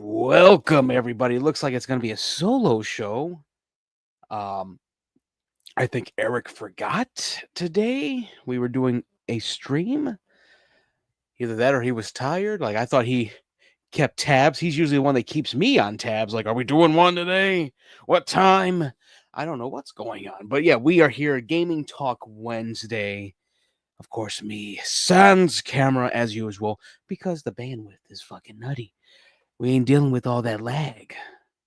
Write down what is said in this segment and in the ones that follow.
Welcome, everybody. Looks like it's going to be a solo show. Um, I think Eric forgot today. We were doing a stream. Either that or he was tired. Like, I thought he kept tabs. He's usually the one that keeps me on tabs. Like, are we doing one today? What time? I don't know what's going on. But yeah, we are here at Gaming Talk Wednesday. Of course, me, sans camera as usual, because the bandwidth is fucking nutty. We ain't dealing with all that lag.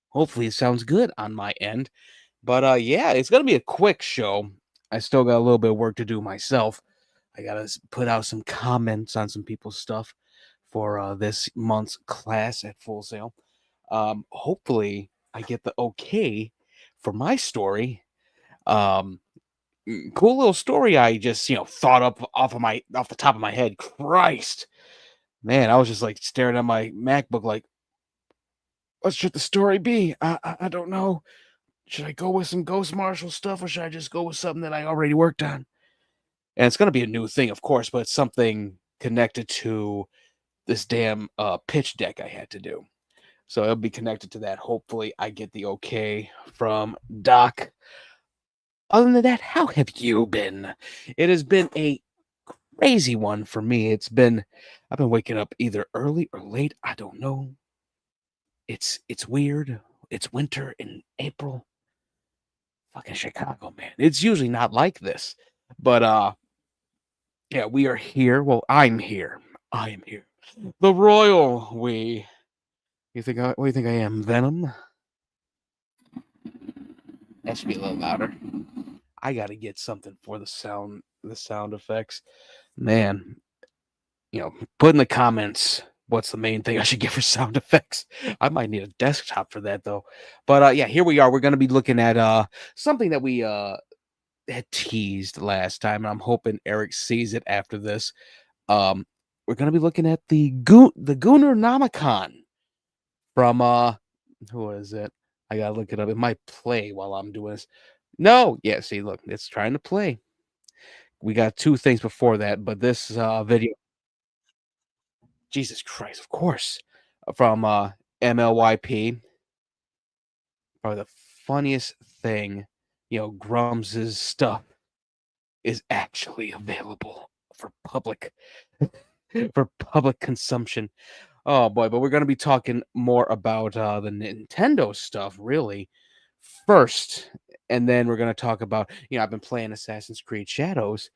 Hopefully it sounds good on my end. But yeah, it's gonna be a quick show. I still got a little bit of work to do myself. I gotta put out some comments on some people's stuff for this month's class at Full Sail. Hopefully I get the okay for my story. Um, Cool little story I just thought up off the top of my head. Christ, man, I was just like staring at my MacBook like, what should the story be? I don't know. Should I go with some Ghost Marshal stuff or should I just go with something that I already worked on? And it's going to be a new thing, of course, but it's something connected to this damn pitch deck I had to do. So it'll be connected to that. Hopefully, I get the okay from Doc. Other than that, how have you been? It has been a crazy one for me. I've been waking up either early or late. I don't know. It's weird. It's winter in April. Fucking Chicago, man. It's usually not like this. But yeah, we are here. Well, I'm here. I am here. The royal we. What do you think I am? Venom? That should be a little louder. I gotta get something for the sound effects. Man, put in the comments what's the main thing I should get for sound effects. I might need a desktop for that though. But yeah, here we are. We're gonna be looking at something that we had teased last time, and I'm hoping Eric sees it after this. We're gonna be looking at the Gooner Nomicon from who is it? I gotta look it up. It might play while I'm doing this. No, yeah, see, look, it's trying to play. We got two things before that, but this video, Jesus Christ, of course, from MLYP, probably the funniest thing, Grummz's stuff is actually available for public for public consumption. Oh boy, but we're going to be talking more about the Nintendo stuff really first, and then we're going to talk about, I've been playing Assassin's Creed Shadows,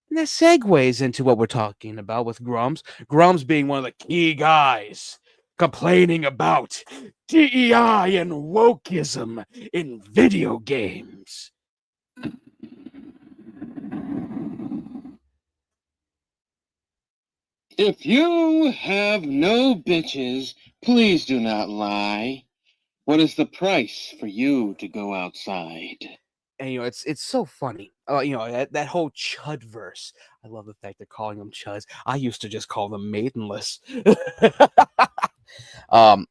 and that segues into what we're talking about with Grummz. Grummz being one of the key guys complaining about DEI and wokeism in video games. If you have no bitches, please do not lie. What is the price for you to go outside? And it's so funny. That whole chud verse. I love the fact they're calling them chuds. I used to just call them maidenless. um,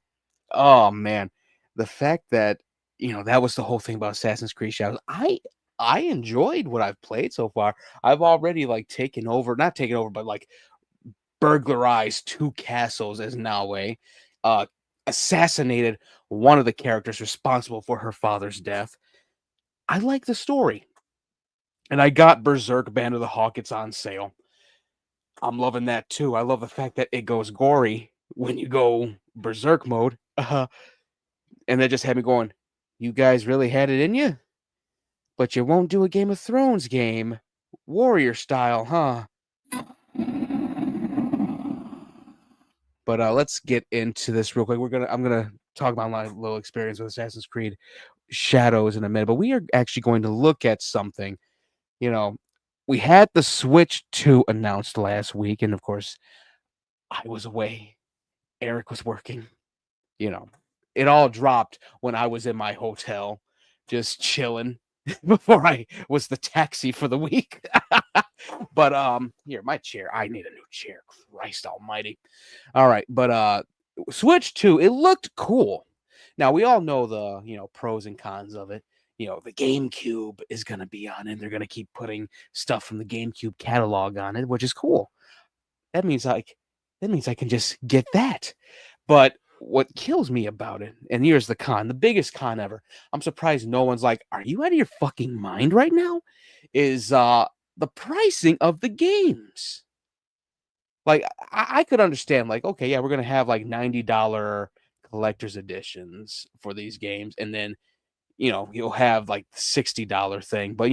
oh man, the fact that that was the whole thing about Assassin's Creed Shadows. I enjoyed what I've played so far. I've already like not taken over, but like burglarized two castles as Naue, uh, assassinated one of the characters responsible for her father's death. I like the story. And I got Berserk Band of the Hawk. It's on sale. I'm loving that too. I love the fact that it goes gory when you go Berserk mode. And that just had me going, you guys really had it in you? But you won't do a Game of Thrones game. Warrior style, huh? But let's get into this real quick. I'm gonna talk about my little experience with Assassin's Creed Shadows in a minute. But we are actually going to look at something. We had the Switch 2 announced last week, and of course, I was away. Eric was working. It all dropped when I was in my hotel, just chilling before I was the taxi for the week. But here, my chair. I need a new chair. Christ almighty. All right, but Switch 2, it looked cool. Now we all know the, pros and cons of it. The GameCube is going to be on it. They're going to keep putting stuff from the GameCube catalog on it, which is cool. That means I can just get that. But what kills me about it, and here's the con, the biggest con ever. I'm surprised no one's like, "Are you out of your fucking mind right now?" Is the pricing of the games. Like I could understand, like, okay, yeah, we're gonna have like $90 collector's editions for these games, and then you'll have like the $60 thing, but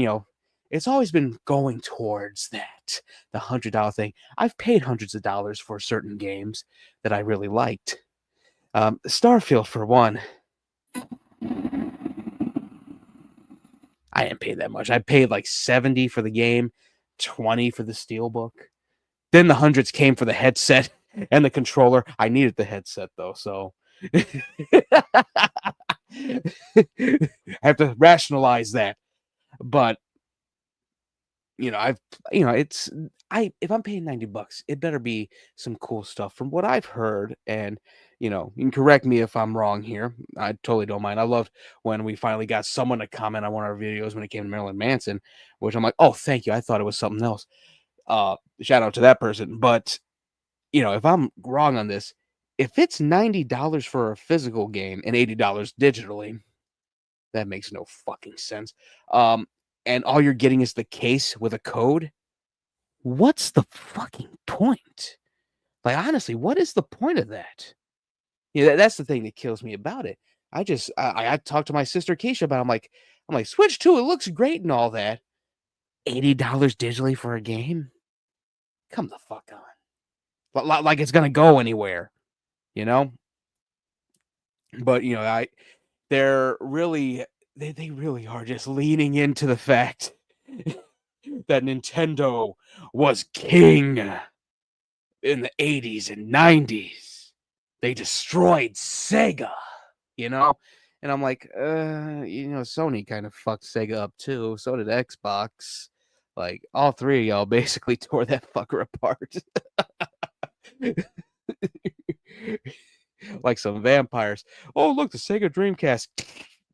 it's always been going towards that, the $100 thing. I've paid hundreds of dollars for certain games that I really liked. Starfield for one, I didn't pay that much. I paid like 70 for the game, 20 for the steelbook. Then the hundreds came for the headset and the controller. I needed the headset though, so I have to rationalize that. But I've it's I if I'm paying $90, it better be some cool stuff from what I've heard. And you can correct me if I'm wrong here. I totally don't mind. I loved when we finally got someone to comment on one of our videos when it came to Marilyn Manson, which I'm like, oh, thank you. I thought it was something else. Shout out to that person. But if I'm wrong on this, if it's $90 for a physical game and $80 digitally, that makes no fucking sense. And all you're getting is the case with a code. What's the fucking point? Like, honestly, what is the point of that? That's the thing that kills me about it. I talked to my sister Keisha about it. I'm like, Switch 2, it looks great and all that. $80 digitally for a game? Come the fuck on. Like it's gonna go anywhere, you know? But they're really they really are just leaning into the fact that Nintendo was king in the 80s and 90s. They destroyed Sega, you know? And I'm like, Sony kind of fucked Sega up too. So did Xbox. Like, all three of y'all basically tore that fucker apart. Like some vampires. Oh, look, the Sega Dreamcast.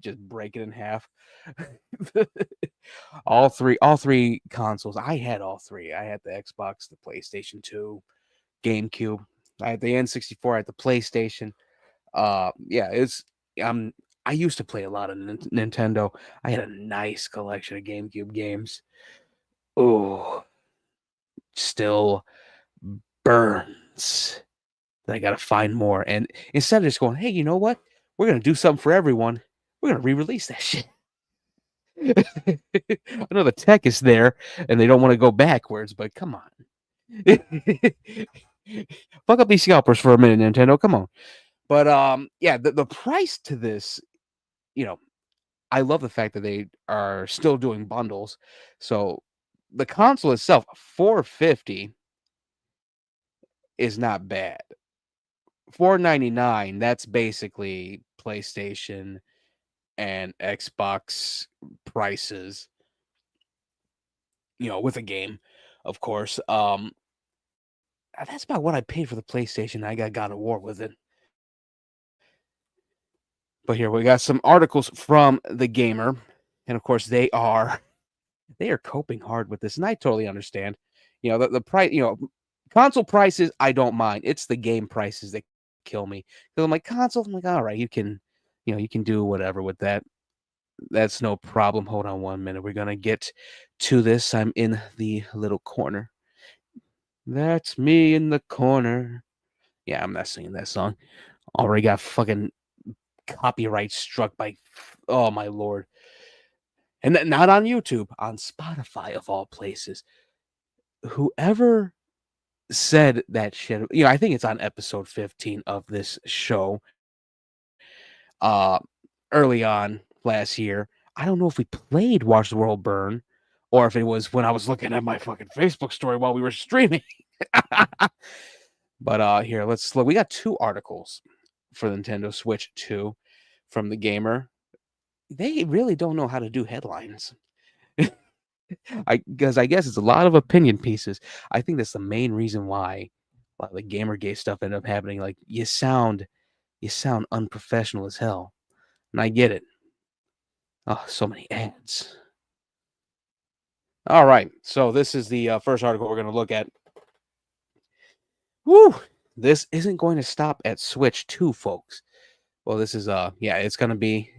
Just break it in half. all three consoles. I had all three. I had the Xbox, the PlayStation 2, GameCube. I had the N64, I had the PlayStation. Yeah, I used to play a lot of Nintendo. I had a nice collection of GameCube games. Oh, still burns. I gotta find more. And instead of just going, hey, you know what? We're gonna do something for everyone. We're gonna re-release that shit. I know the tech is there and they don't want to go backwards, but come on. Fuck up these scalpers for a minute, Nintendo. Come on. But yeah, the price to this, I love the fact that they are still doing bundles. So the console itself, $450 is not bad. $499, that's basically PlayStation and Xbox prices, with a game, of course. That's about what I paid for the PlayStation. I got God of War with it. But here we got some articles from the Gamer, and of course they are coping hard with this, and I totally understand. The price, console prices I don't mind. It's the game prices that kill me. Because I'm like, console, I'm like, all right, you can do whatever with that. That's no problem. Hold on 1 minute. We're gonna get to this. I'm in the little corner. That's me in the corner. Yeah, I'm not singing that song. Already got fucking copyright struck by, oh my lord. And not on YouTube, on Spotify of all places. Whoever said that shit, I think it's on episode 15 of this show. Uh Early on last year. I don't know if we played Watch the World Burn or if it was when I was looking at my fucking Facebook story while we were streaming. But here, let's look. We got two articles for the Nintendo Switch 2 from the Gamer. They really don't know how to do headlines. Because I guess it's a lot of opinion pieces. I think that's the main reason why a lot of the Gamergate stuff ended up happening. Like you sound unprofessional as hell. And I get it. Oh, so many ads. All right. So this is the first article we're going to look at. Woo! This isn't going to stop at Switch 2, folks. Well, this is yeah, it's gonna be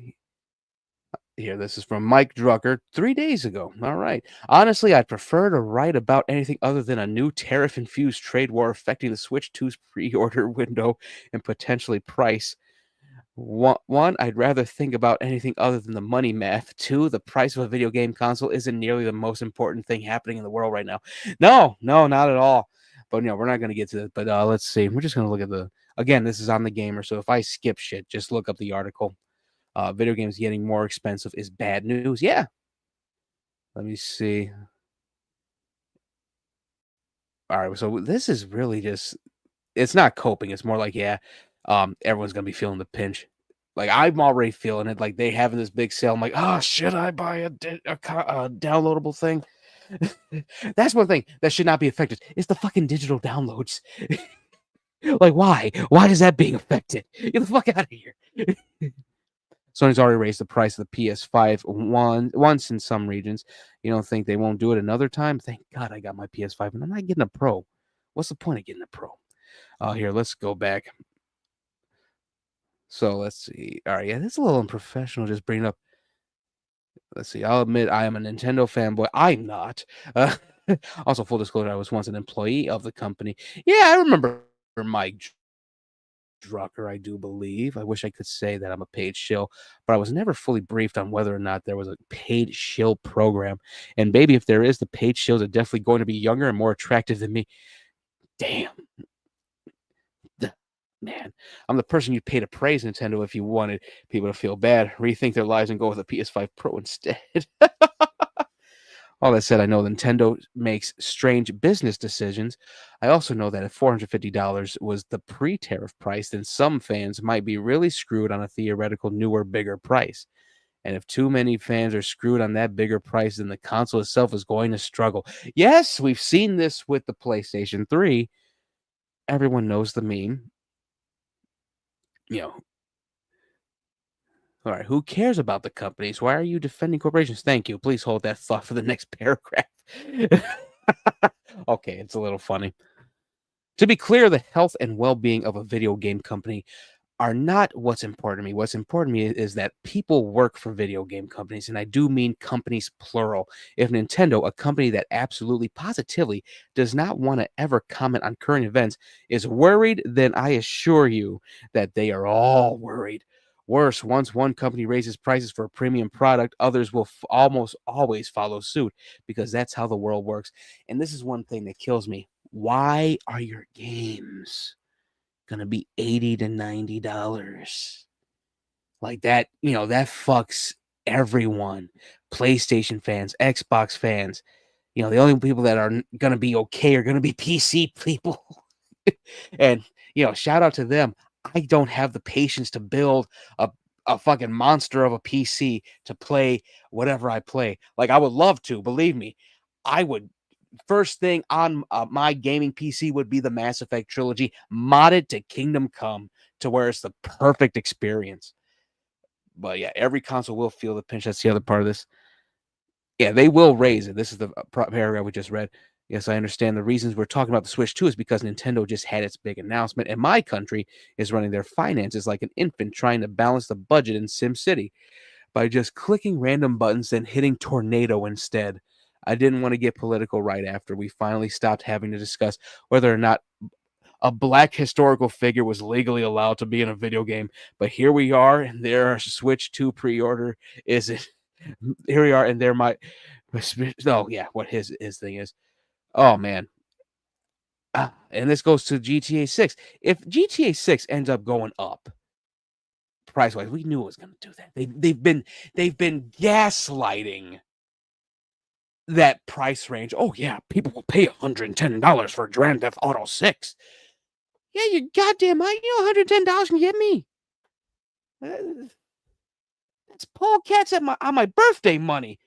here. This is from Mike Drucker 3 days ago. All right. Honestly, I'd prefer to write about anything other than a new tariff-infused trade war affecting the Switch 2's pre-order window and potentially price. One, I'd rather think about anything other than the money math. Two, the price of a video game console isn't nearly the most important thing happening in the world right now. No, no, not at all. But we're not going to get to this. But let's see. We're just going to look at the. Again, this is on the gamer. So if I skip shit, just look up the article. Video games getting more expensive is bad news. Yeah. Let me see. All right. So this is really just. It's not coping. It's more like, yeah, everyone's going to be feeling the pinch. Like, I'm already feeling it. Like, they having this big sale. I'm like, oh, should I buy a downloadable thing? That's one thing that should not be affected. It's the fucking digital downloads. Like, why? Why is that being affected? Get the fuck out of here. Sony's already raised the price of the PS5 once in some regions. You don't think they won't do it another time? Thank God I got my PS5 and I'm not getting a Pro. What's the point of getting a Pro? Here, let's go back. So let's see. All right, yeah, this is a little unprofessional. Just bringing up. Let's see. I'll admit I am a Nintendo fanboy. I'm not. Also, full disclosure, I was once an employee of the company. Yeah, I remember Mike Drucker, I do believe. I wish I could say that I'm a paid shill, but I was never fully briefed on whether or not there was a paid shill program. And maybe if there is, the paid shills are definitely going to be younger and more attractive than me. Damn. Man, I'm the person you'd pay to praise Nintendo if you wanted people to feel bad, rethink their lives, and go with a PS5 Pro instead. All that said, I know Nintendo makes strange business decisions. I also know that if $450 was the pre-tariff price, then some fans might be really screwed on a theoretical newer, bigger price. And if too many fans are screwed on that bigger price, then the console itself is going to struggle. Yes, we've seen this with the PlayStation 3. Everyone knows the meme. All right, who cares about the companies? Why are you defending corporations? Thank you. Please hold that thought for the next paragraph. Okay, it's a little funny. To be clear, the health and well-being of a video game company are not what's important to me. What's important to me is that people work for video game companies, and I do mean companies plural. If Nintendo, a company that absolutely positively does not want to ever comment on current events, is worried, then I assure you that they are all worried. Worse, once one company raises prices for a premium product, others will almost always follow suit because that's how the world works. And this is one thing that kills me. Why are your games gonna be $80 to $90? Like that, that fucks everyone. PlayStation fans, Xbox fans. The only people that are gonna be okay are gonna be PC people. And shout out to them. I don't have the patience to build a fucking monster of a PC to play whatever I play. Like, I would love to, believe me. I would. First thing on my gaming PC would be the Mass Effect trilogy, modded to Kingdom Come, to where it's the perfect experience. But yeah, every console will feel the pinch. That's the other part of this. Yeah, they will raise it. This is the paragraph we just read. Yes, I understand the reasons we're talking about the Switch 2 is because Nintendo just had its big announcement, and my country is running their finances like an infant trying to balance the budget in SimCity by just clicking random buttons and hitting tornado instead. I didn't want to get political right after we finally stopped having to discuss whether or not a black historical figure was legally allowed to be in a video game. But here we are, and their Switch 2 pre-order isn't. Here we are, and there might. Oh yeah, what his thing is. Oh man. And this goes to GTA 6. If GTA 6 ends up going up price wise, we knew it was going to do that. They've been gaslighting that price range. Oh yeah, people will pay $110 for Grand Theft Auto 6. Yeah, you goddamn right. $110 can get me. That's Paul Katz on my birthday money.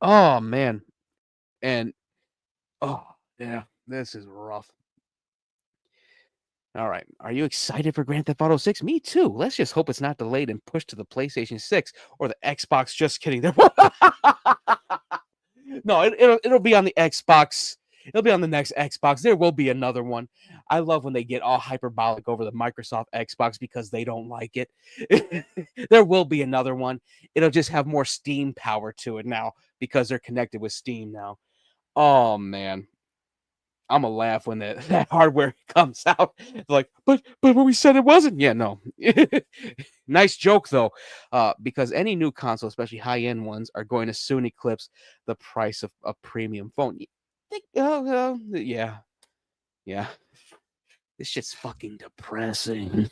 Oh man. And oh yeah, this is rough. All right. Are you excited for Grand Theft Auto 6? Me too. Let's just hope it's not delayed and pushed to the PlayStation 6 or the Xbox. Just kidding. No, it'll be on the Xbox. It'll be on the next Xbox. There will be another one. I love when they get all hyperbolic over the Microsoft Xbox because they don't like it. There will be another one. It'll just have more Steam power to it now because they're connected with Steam now. Oh man. I'm gonna laugh when that hardware comes out. Like, but when we said it wasn't. Yeah, no. Nice joke though, because any new console, especially high end ones, are going to soon eclipse the price of a premium phone. Yeah, yeah. This shit's fucking depressing.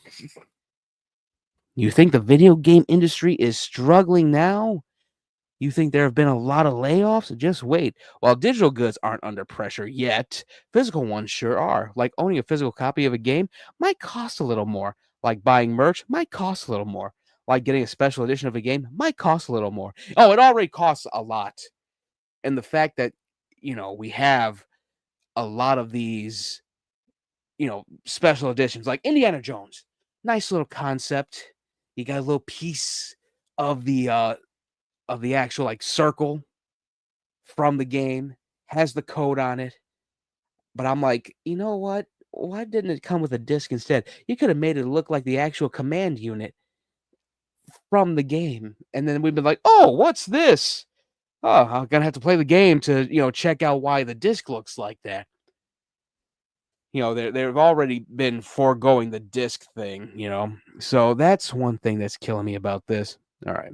You think the video game industry is struggling now? You think there have been a lot of layoffs? Just wait. While digital goods aren't under pressure yet, physical ones sure are. Like owning a physical copy of a game might cost a little more. Like buying merch might cost a little more. Like getting a special edition of a game might cost a little more. Oh, it already costs a lot. And the fact that, we have a lot of these, special editions like Indiana Jones. Nice little concept. You got a little piece of the actual like circle from the game, has the code on it. But I'm like, you know what? Why didn't it come with a disc instead? You could have made it look like the actual command unit from the game. And then we've been like, oh, what's this? Oh, I'm gonna have to play the game to, check out why the disc looks like that. They've already been foregoing the disc thing. So that's one thing that's killing me about this. All right.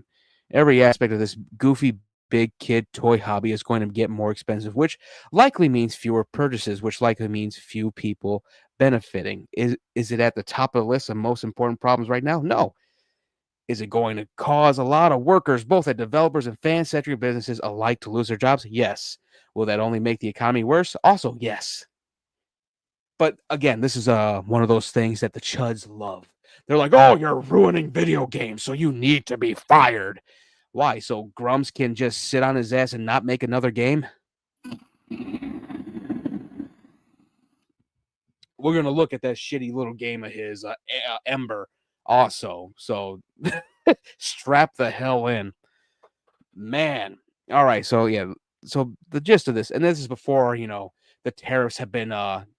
Every aspect of this goofy big kid toy hobby is going to get more expensive, which likely means fewer purchases, which likely means few people benefiting. Is it at the top of the list of most important problems right now? No. Is it going to cause a lot of workers, both at developers and fan-centric businesses alike, to lose their jobs? Yes. Will that only make the economy worse? Also, yes. But again, this is one of those things that the chuds love. They're like, "Oh, you're ruining video games, so you need to be fired." Why? So Grummz can just sit on his ass and not make another game? We're gonna look at that shitty little game of his, Ember, also. So strap the hell in, man. All right, so yeah, so the gist of this, and this is before the tariffs have been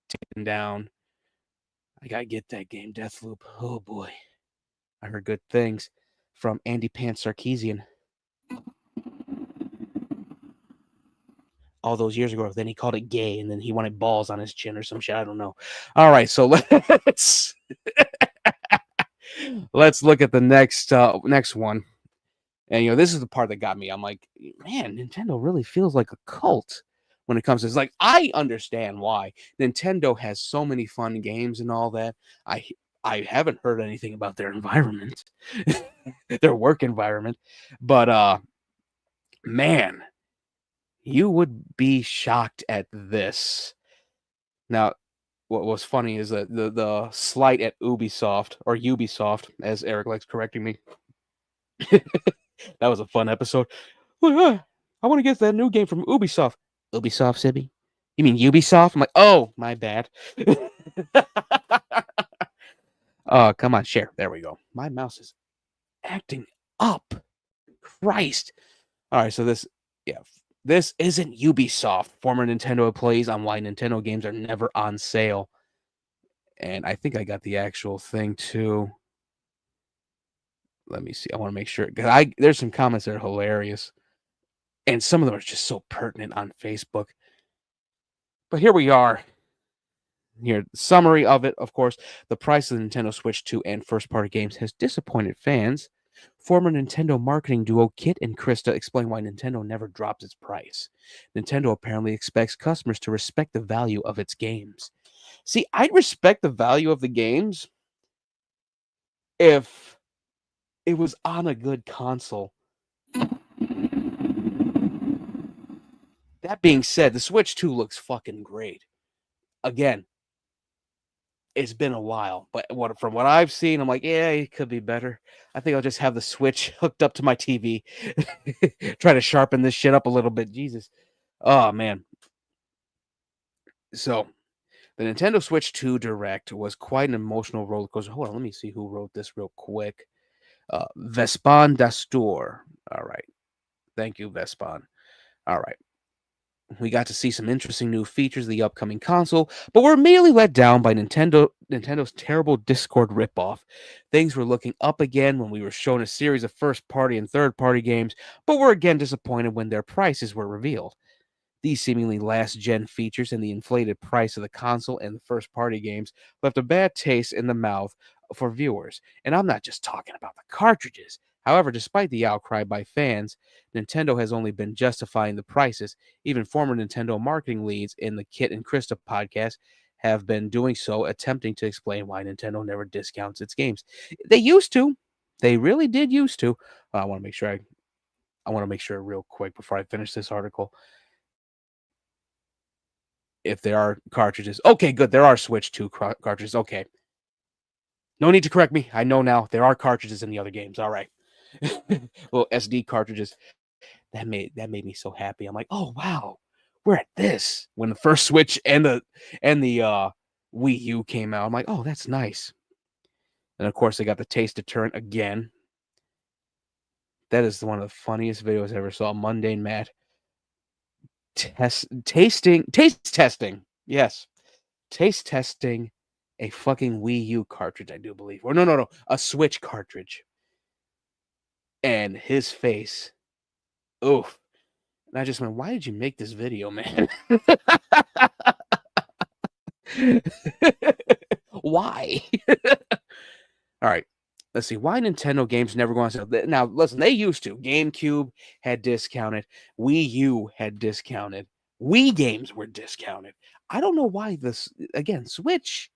taken down. I gotta get that game, Deathloop. Oh boy. I heard good things from Andy Pants Sarkeesian all those years ago. Then he called it gay, and then he wanted balls on his chin or some shit. I don't know. All right, so let's look at the next one. And this is the part that got me. I'm like, man, Nintendo really feels like a cult when it comes to this. Like, I understand why Nintendo has so many fun games and all that. I haven't heard anything about their environment, their work environment, but man, you would be shocked at this. Now, what was funny is that the slight at Ubisoft, or Ubisoft, as Eric likes correcting me. That was a fun episode. I want to get that new game from Ubisoft. Ubisoft, Sibby? You mean Ubisoft? I'm like, oh, my bad. Oh, come on, share. There we go. My mouse is acting up. Christ. All right, so this isn't Ubisoft. Former Nintendo employees on why Nintendo games are never on sale. And I think I got the actual thing too. Let me see. I want to make sure, because there's some comments that are hilarious, and some of them are just so pertinent on Facebook. But here we are. Here, summary of it. Of course, the price of the Nintendo Switch 2 and first-party games has disappointed fans. Former Nintendo marketing duo Kit and Krista explain why Nintendo never drops its price. Nintendo apparently expects customers to respect the value of its games. See, I'd respect the value of the games if it was on a good console. That being said, the Switch 2 looks fucking great. Again, it's been a while, but from what I've seen, I'm like, yeah, it could be better. I think I'll just have the Switch hooked up to my TV. Try to sharpen this shit up a little bit. Jesus. Oh, man. So, the Nintendo Switch 2 Direct was quite an emotional roller coaster. Hold on, let me see who wrote this real quick. Vespan Dastur. All right. Thank you, Vespan. All right. We got to see some interesting new features of the upcoming console, but we're immediately let down by Nintendo's terrible Discord ripoff. Things were looking up again when we were shown a series of first-party and third-party games, but were again disappointed when their prices were revealed. These seemingly last-gen features and the inflated price of the console and the first-party games left a bad taste in the mouth for viewers. And I'm not just talking about the cartridges. However, despite the outcry by fans, Nintendo has only been justifying the prices. Even former Nintendo marketing leads in the Kit and Krista podcast have been doing so, attempting to explain why Nintendo never discounts its games. They used to. They really did used to. I want to make sure I want to make sure real quick before I finish this article if there are cartridges. Okay, good. There are Switch 2 cartridges. Okay. No need to correct me. I know now there are cartridges in the other games. All right. Well, SD cartridges. That made me so happy. I'm like, "Oh, wow. We're at this." When the first Switch and the Wii U came out, I'm like, "Oh, that's nice." And of course, they got the taste deterrent again. That is one of the funniest videos I ever saw. Mundane Matt taste testing. Yes. Taste testing a fucking Wii U cartridge, I do believe. Or no, a Switch cartridge. And his face, oof. And I just went, why did you make this video, man? Why? All right. Let's see. Why Nintendo games never go on sale? Now, listen, they used to. GameCube had discounted. Wii U had discounted. Wii games were discounted. I don't know why this, again, Switch,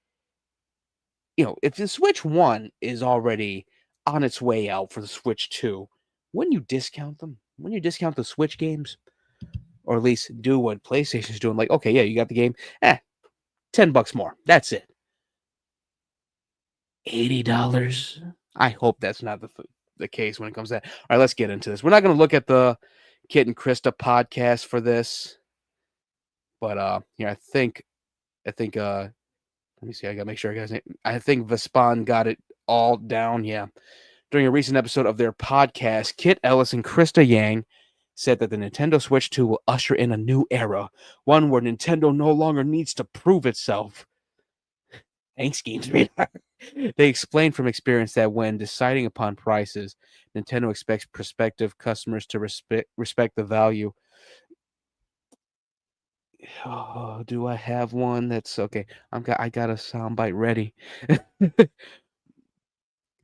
if the Switch 1 is already on its way out for the Switch 2, wouldn't you discount them? Wouldn't you discount the Switch games? Or at least do what PlayStation's doing. Like, okay, yeah, you got the game. $10 more. That's it. $80. I hope that's not the case when it comes to that. All right, let's get into this. We're not going to look at the Kit and Krista podcast for this, but I think let me see. I got to make sure I got his name. I think Vespan got it all down. Yeah. During a recent episode of their podcast, Kit Ellis and Krista Yang said that the Nintendo Switch 2 will usher in a new era, one where Nintendo no longer needs to prove itself. Thanks, Games Radar. They explained from experience that when deciding upon prices, Nintendo expects prospective customers to respect the value. Oh, do I have one? That's okay. I got a soundbite ready.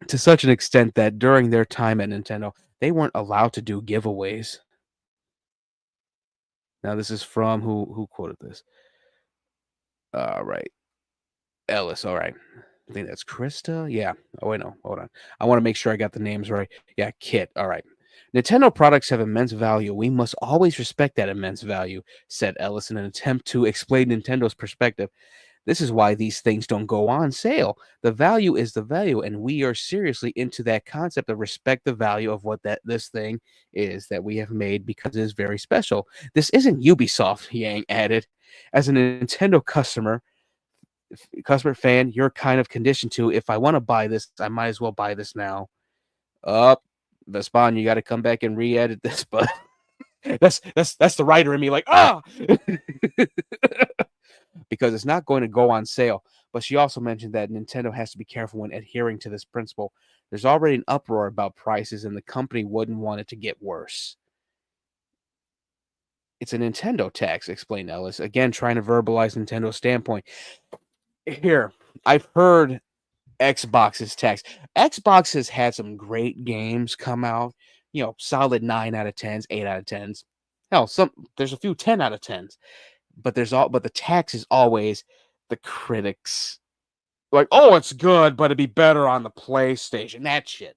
To such an extent that during their time at Nintendo, they weren't allowed to do giveaways. Now this is from who quoted this. All right. Ellis, all right. I think that's Krista. Yeah. Oh, wait, no. Hold on. I want to make sure I got the names right. Yeah, Kit. All right. Nintendo products have immense value. We must always respect that immense value, said Ellis in an attempt to explain Nintendo's perspective. This is why these things don't go on sale. The value is the value, and we are seriously into that concept of respect the value of what this thing is that we have made because it is very special. This isn't Ubisoft, Yang added. As a Nintendo customer fan, you're kind of conditioned to, if I want to buy this, I might as well buy this now. Up, Vespan, you got to come back and re-edit this, but that's the writer in me, like because it's not going to go on sale. But she also mentioned that Nintendo has to be careful when adhering to this principle. There's already an uproar about prices, and the company wouldn't want it to get worse. It's a Nintendo tax, explained Ellis, again trying to verbalize Nintendo's standpoint. Here, I've heard Xbox's tax. Xbox has had some great games come out, solid 9 out of 10s, 8 out of 10s. Hell, there's a few 10 out of 10s. But the tax is always the critics. Like, oh, it's good, but it'd be better on the PlayStation. That shit.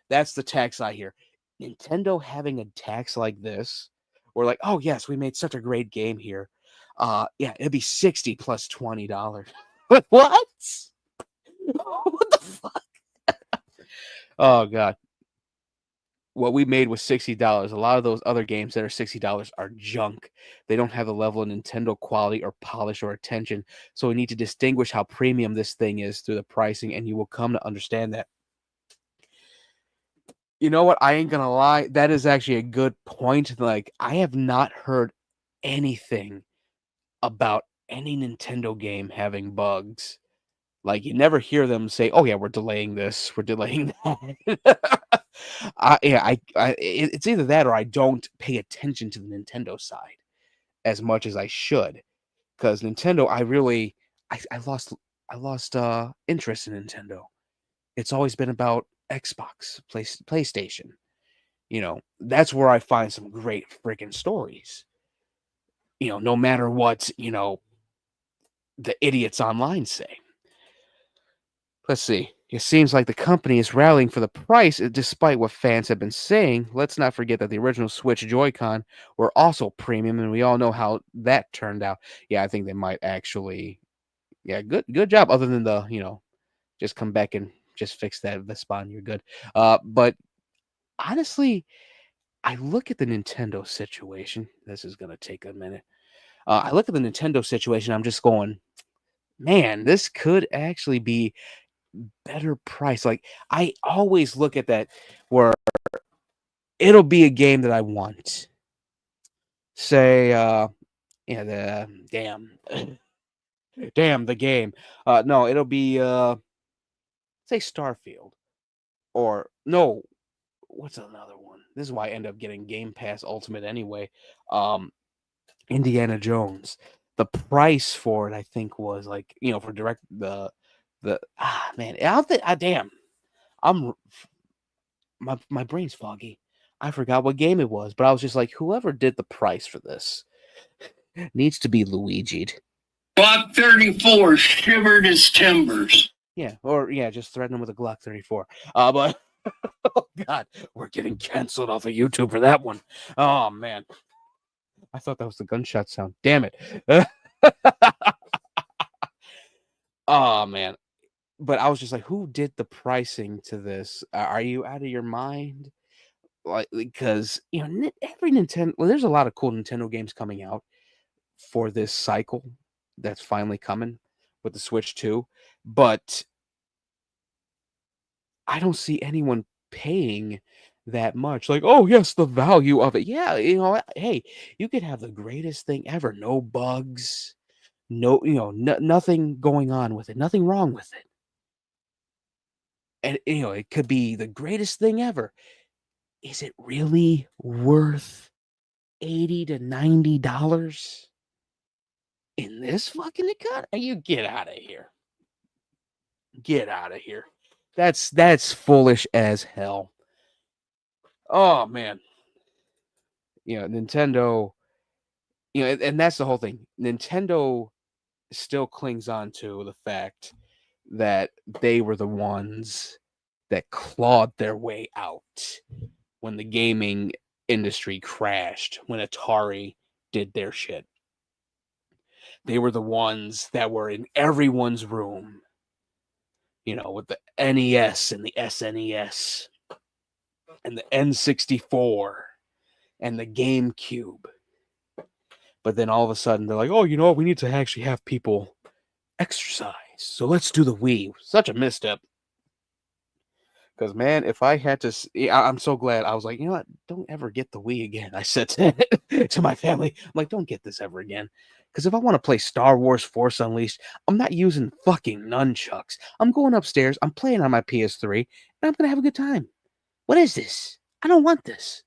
That's the tax I hear. Nintendo having a tax like this, or like, oh yes, we made such a great game here. Yeah, it'd be 60 plus $20. What? What the fuck? Oh god. What we made was $60. A lot of those other games that are $60 are junk. They don't have the level of Nintendo quality or polish or attention. So we need to distinguish how premium this thing is through the pricing, and you will come to understand that. You know what? I ain't gonna lie. That is actually a good point. Like, I have not heard anything about any Nintendo game having bugs. Like, you never hear them say, "Oh yeah, we're delaying this, we're delaying that." It's either that or I don't pay attention to the Nintendo side as much as I should. Because Nintendo, I lost interest in Nintendo. It's always been about Xbox, PlayStation. That's where I find some great freaking stories. No matter what, the idiots online say. Let's see. It seems like the company is rallying for the price despite what fans have been saying. Let's not forget that the original Switch Joy-Con were also premium, and we all know how that turned out. Yeah, I think they might actually. Yeah, good job. Other than just come back and just fix that Vespa and you're good. But honestly, I look at the Nintendo situation. This is gonna take a minute. I look at the Nintendo situation. I'm just going, man, this could actually be better price. Like, I always look at that where it'll be a game that I want. Say, yeah, the damn the game. No, it'll be say Starfield or no. What's another one? This is why I end up getting Game Pass Ultimate anyway. Indiana Jones. The price for it, I think, was like for direct the man. I don't think. Damn, I'm my brain's foggy. I forgot what game it was, but I was just like, whoever did the price for this needs to be Luigi'd. Glock 34 shivered his timbers. Yeah, or yeah, just threaten him with a Glock 34. But oh god, we're getting canceled off of YouTube for that one. Oh man, I thought that was the gunshot sound. Damn it. Oh man, but I was just like, who did the pricing to this? Are you out of your mind? Like, because every Nintendo, well, there's a lot of cool Nintendo games coming out for this cycle that's finally coming with the Switch 2, but I don't see anyone paying that much. Like, oh yes, the value of it. Yeah, hey, you could have the greatest thing ever, no bugs, no, nothing going on with it, nothing wrong with it. And it could be the greatest thing ever. Is it really worth $80 to $90 in this fucking economy? You get out of here. Get out of here. That's foolish as hell. Oh man. Nintendo, and that's the whole thing. Nintendo still clings on to the fact that they were the ones that clawed their way out when the gaming industry crashed, when Atari did their shit. They were the ones that were in everyone's room, with the NES and the SNES and the N64 and the GameCube. But then all of a sudden they're like, oh, you know what? We need to actually have people exercise. So let's do the Wii. Such a misstep. Because, man, if I had to, I'm so glad. I was like, you know what? Don't ever get the Wii again. I said to my family, I'm like, don't get this ever again. Because if I want to play Star Wars Force Unleashed, I'm not using fucking nunchucks. I'm going upstairs. I'm playing on my PS3, and I'm going to have a good time. What is this? I don't want this.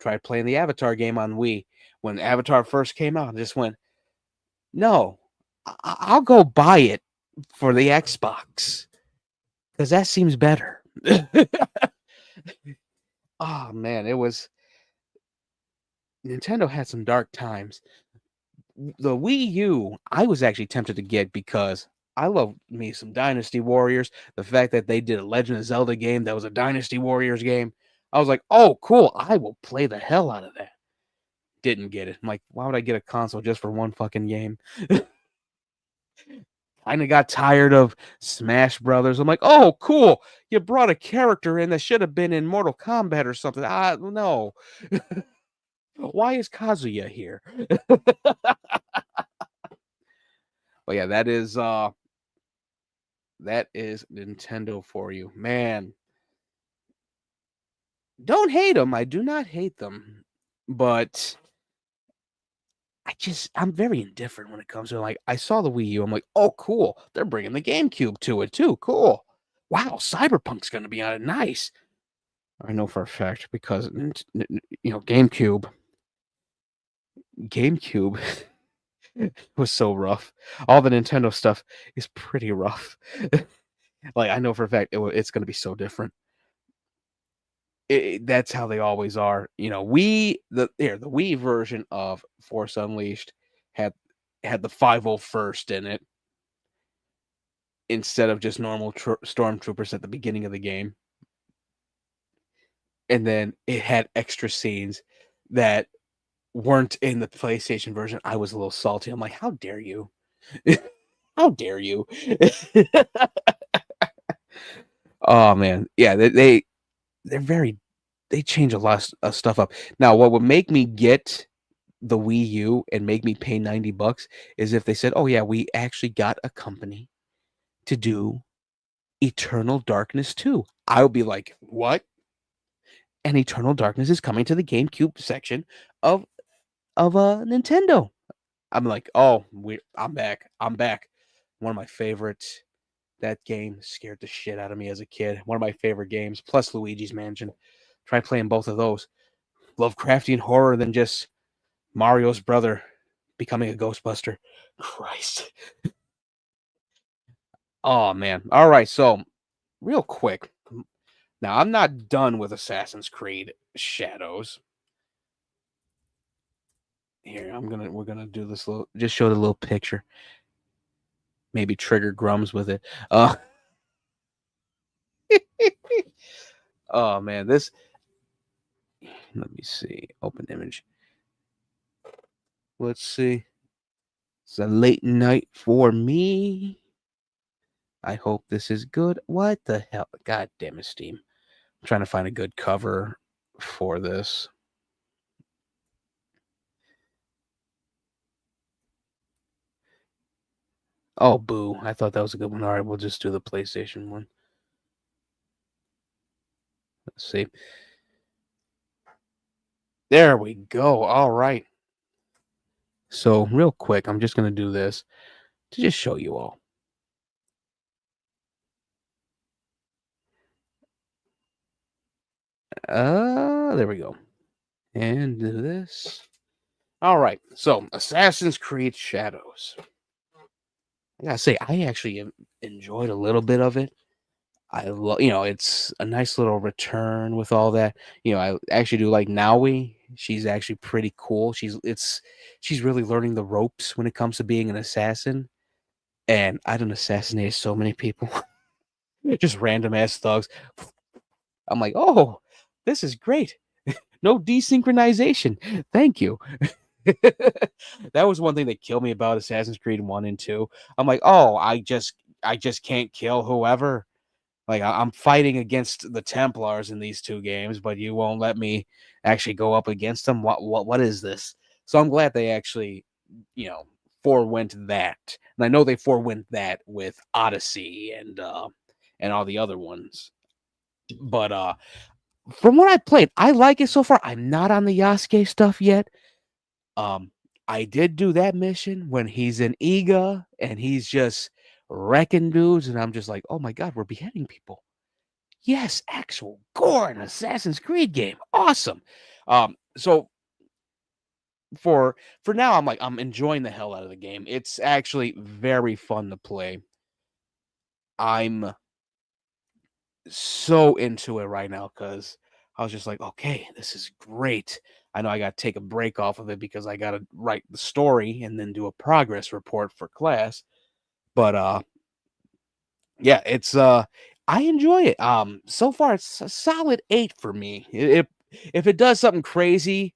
Tried playing the Avatar game on Wii. When Avatar first came out, I just went, no, I'll go buy it for the Xbox. Because that seems better. Oh man, it was Nintendo had some dark times. The Wii U, I was actually tempted to get because I love me some Dynasty Warriors. The fact that they did a Legend of Zelda game that was a Dynasty Warriors game, I was like, oh, cool. I will play the hell out of that. Didn't get it. I'm like, why would I get a console just for one fucking game? Kind of got tired of Smash Brothers. I'm like, oh, cool. You brought a character in that should have been in Mortal Kombat or something. No. Why is Kazuya here? But yeah, that is Nintendo for you. Man, don't hate them. I do not hate them. But I'm very indifferent when it comes to, like, I saw the Wii U, I'm like, "Oh, cool. They're bringing the GameCube to it too. Cool. Wow, Cyberpunk's gonna be on it. Nice." I know for a fact because GameCube was so rough. All the Nintendo stuff is pretty rough. Like, I know for a fact it's gonna be so different. That's how they always are. The Wii version of Force Unleashed had the 501st in it instead of just normal stormtroopers at the beginning of the game, and then it had extra scenes that weren't in the PlayStation version. I was a little salty. I'm like, "How dare you? How dare you?" Oh man, yeah, they're very they change a lot of stuff up. Now, what would make me get the Wii U and make me pay $90 is if they said, "Oh yeah, we actually got a company to do Eternal Darkness 2." I would be like, "What?" And Eternal Darkness is coming to the GameCube section of Nintendo. I'm like, "Oh, I'm back. I'm back." One of my favorites. That game scared the shit out of me as a kid. One of my favorite games, plus Luigi's Mansion. Try playing both of those. Lovecraftian horror than just Mario's brother becoming a Ghostbuster. Christ. Oh man. All right, so real quick. Now I'm not done with Assassin's Creed Shadows. Here, we're gonna do this little just show the little picture. Maybe trigger Grummz with it. Oh man, this let me see. Open image. Let's see. It's a late night for me. I hope this is good. What the hell? God damn it, Steam. I'm trying to find a good cover for this. Oh, boo. I thought that was a good one. All right, we'll just do the PlayStation one. Let's see. There we go. All right. So, real quick, I'm just going to do this to just show you all. There we go. And do this. All right. So, Assassin's Creed Shadows. I gotta say, I actually enjoyed a little bit of it. It's a nice little return with all that. I actually do like Naui. She's actually pretty cool. She's really learning the ropes when it comes to being an assassin. And I done assassinated so many people. Just random ass thugs. I'm like, oh, this is great. No desynchronization. Thank you. That was one thing that killed me about Assassin's Creed 1 and 2. I'm like, oh, I just can't kill whoever. Like I'm fighting against the Templars in these two games, but you won't let me actually go up against them. What is this? So I'm glad they actually, forewent that. And I know they forewent that with Odyssey and all the other ones. But from what I played, I like it so far. I'm not on the Yasuke stuff yet. Um, I did do that mission when he's in Iga and he's just wrecking dudes, and I'm just like, oh my god, we're beheading people. Yes, actual gore in Assassin's Creed game. Awesome. So for now, I'm enjoying the hell out of the game. It's actually very fun to play. I'm so into it right now because I was just like, okay, this is great. I know I got to take a break off of it because I got to write the story and then do a progress report for class. But yeah, it's I enjoy it. So far it's a solid 8 for me. If it does something crazy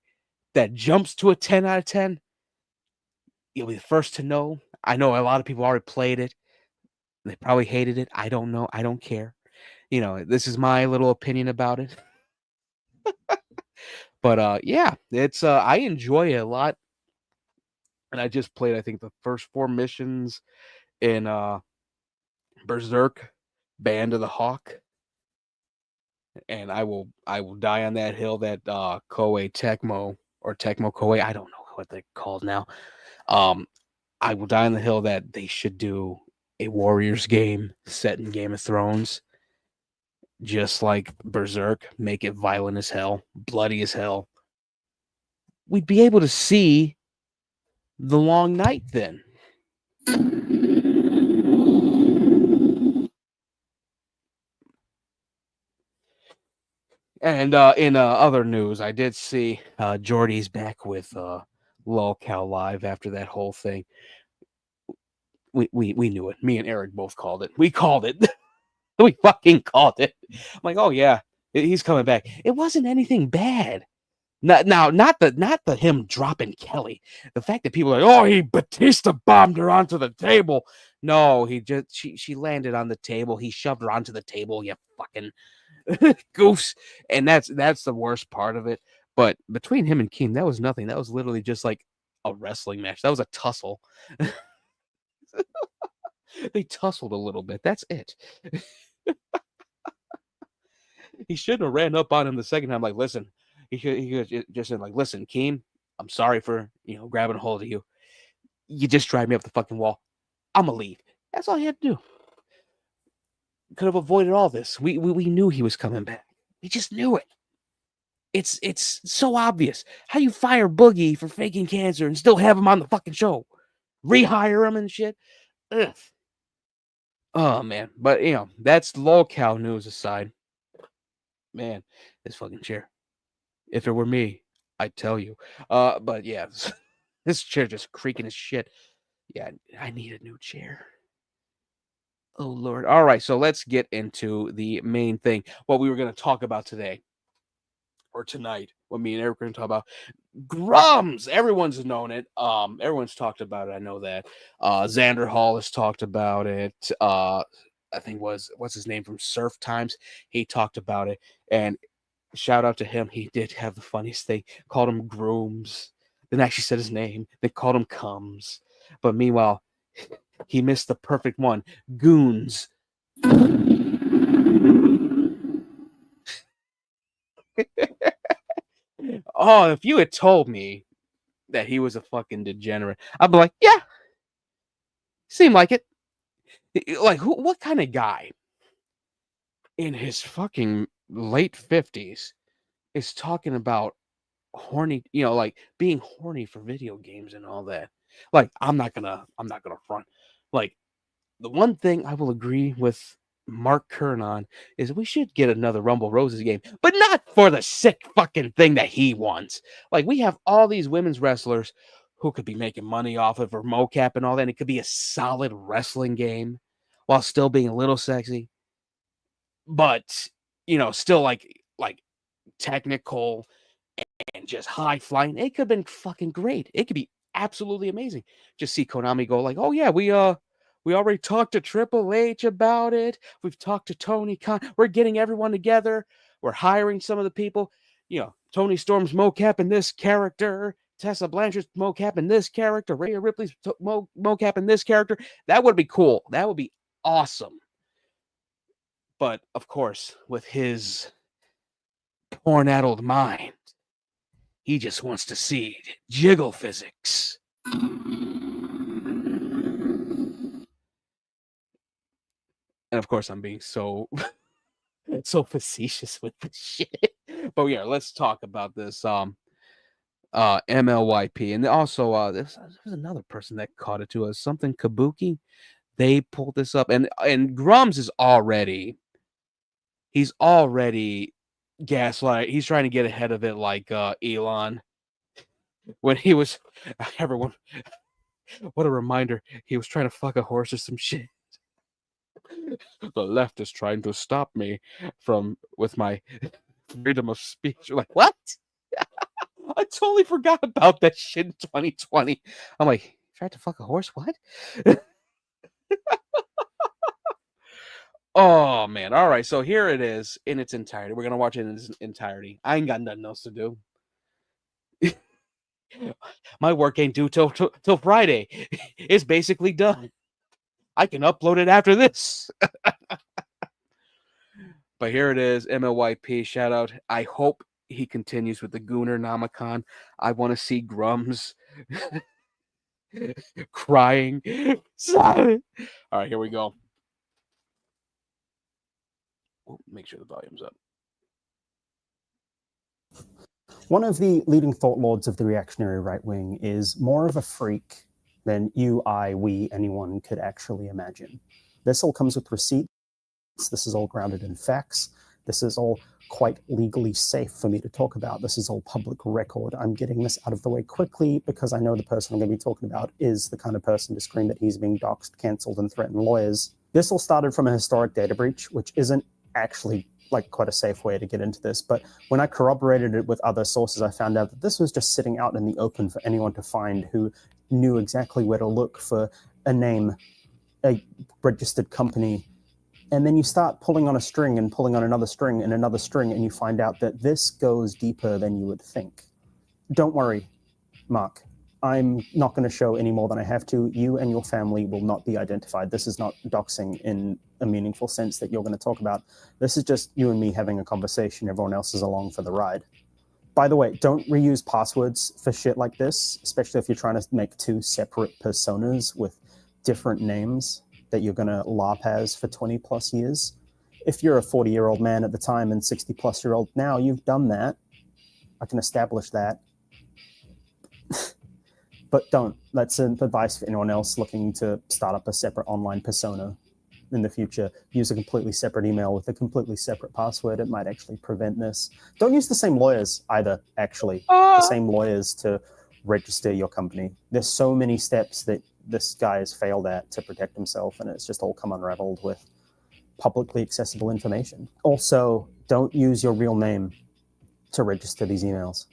that jumps to a 10 out of 10, you'll be the first to know. I know a lot of people already played it. They probably hated it. I don't know. I don't care. This is my little opinion about it. But yeah, it's I enjoy it a lot. And I just played, I think, the first 4 missions in Berserk, Band of the Hawk. And I will die on that hill that Koei Tecmo or Tecmo Koei, I don't know what they're called now. I will die on the hill that they should do a Warriors game set in Game of Thrones, just like Berserk. Make it violent as hell, bloody as hell. We'd be able to see the Long Night then. And in other news, I did see Jordy's back with Lolcow Live after that whole thing. We knew it. Me and Eric both called it. We called it. We fucking called it. I'm like, oh yeah, he's coming back. It wasn't anything bad. Not the him dropping Kelly. The fact that people are like, oh, he Batista bombed her onto the table. No, she landed on the table. He shoved her onto the table. You fucking goofs. And that's the worst part of it. But between him and Keem, that was nothing. That was literally just like a wrestling match. That was a tussle. They tussled a little bit. That's it. He shouldn't have ran up on him the second time. Like, listen, he could just said, like, listen, Keem, I'm sorry for grabbing a hold of you. You just drive me up the fucking wall. I'm gonna leave. That's all he had to do. Could have avoided all this. We knew he was coming back. We just knew it. It's so obvious. How do you fire Boogie for faking cancer and still have him on the fucking show? Rehire him and shit. Ugh. Oh man, but that's Lolcow news aside. Man, this fucking chair. If it were me, I'd tell you. But yeah, this chair just creaking as shit. Yeah, I need a new chair. Oh Lord. All right, so let's get into the main thing. What we were going to talk about today or tonight. What me and Eric are going to talk about. Grummz. Everyone's known it. Everyone's talked about it. I know that. Xander Hall has talked about it. I think what's his name from Surf Times. He talked about it, and shout out to him. He did have the funniest thing. Called him Grummz. Then actually said his name. They called him Cums. But meanwhile, he missed the perfect one. Goons. Oh, if you had told me that he was a fucking degenerate, I'd be like, yeah, seemed like it. Like, what kind of guy in his fucking late 50s is talking about horny, like being horny for video games and all that? Like, I'm not gonna front. Like, the one thing I will agree with Mark Kern on is we should get another Rumble Roses game, but not for the sick fucking thing that he wants. Like, we have all these women's wrestlers who could be making money off of or mocap and all that. And it could be a solid wrestling game while still being a little sexy, but still like technical and just high flying. It could have been fucking great. It could be absolutely amazing. Just see Konami go like, oh yeah, we already talked to Triple H about it. We've talked to Tony Khan. We're getting everyone together. We're hiring some of the people. Tony Storm's mocap in this character. Tessa Blanchard's mocap in this character. Rhea Ripley's mocap in this character. That would be cool. That would be awesome. But of course, with his porn-addled mind, he just wants to see jiggle physics. And of course, I'm being so facetious with this shit. But yeah, let's talk about this MLYP. And also there's another person that caught it to us, something Kabuki. They pulled this up, and Grummz is already gaslight. He's trying to get ahead of it like Elon when he was everyone. What a reminder. He was trying to fuck a horse or some shit. The left is trying to stop me with my freedom of speech. You're like, what? I totally forgot about that shit in 2020. I'm like, tried to fuck a horse? What? Oh man. All right. So here it is in its entirety. We're gonna watch it in its entirety. I ain't got nothing else to do. My work ain't due till Friday. It's basically done. I can upload it after this. But here it is, MLYP. Shout out. I hope he continues with the Gooner Namicon. I want to see Grummz Crying. Silent. All right, here we go. Oh, make sure the volume's up. One of the leading thought lords of the reactionary right wing is more of a freak than you, I, we, anyone could actually imagine. This all comes with receipts. This is all grounded in facts. This is all quite legally safe for me to talk about. This is all public record. I'm getting this out of the way quickly because I know the person I'm going to be talking about is the kind of person to scream that he's being doxxed, cancelled, and threaten lawyers. This all started from a historic data breach, which isn't actually like quite a safe way to get into this. But when I corroborated it with other sources, I found out that this was just sitting out in the open for anyone to find who knew exactly where to look for a name, a registered company. And then you start pulling on a string and pulling on another string and another string, and you find out that this goes deeper than you would think. Don't worry, Mark. I'm not going to show any more than I have to. You and your family will not be identified. This is not doxing in a meaningful sense that you're going to talk about. This is just you and me having a conversation. Everyone else is along for the ride. By the way, don't reuse passwords for shit like this, especially if you're trying to make two separate personas with different names that you're going to LARP as for 20 plus years. If you're a 40-year-old man at the time and 60-plus-year-old now, you've done that. I can establish that. But don't. That's an advice for anyone else looking to start up a separate online persona in the future. Use a completely separate email with a completely separate password. It might actually prevent this. Don't use the same lawyers either, actually. The same lawyers to register your company. There's so many steps that this guy has failed at to protect himself, and it's just all come unraveled with publicly accessible information. Also, don't use your real name to register these emails.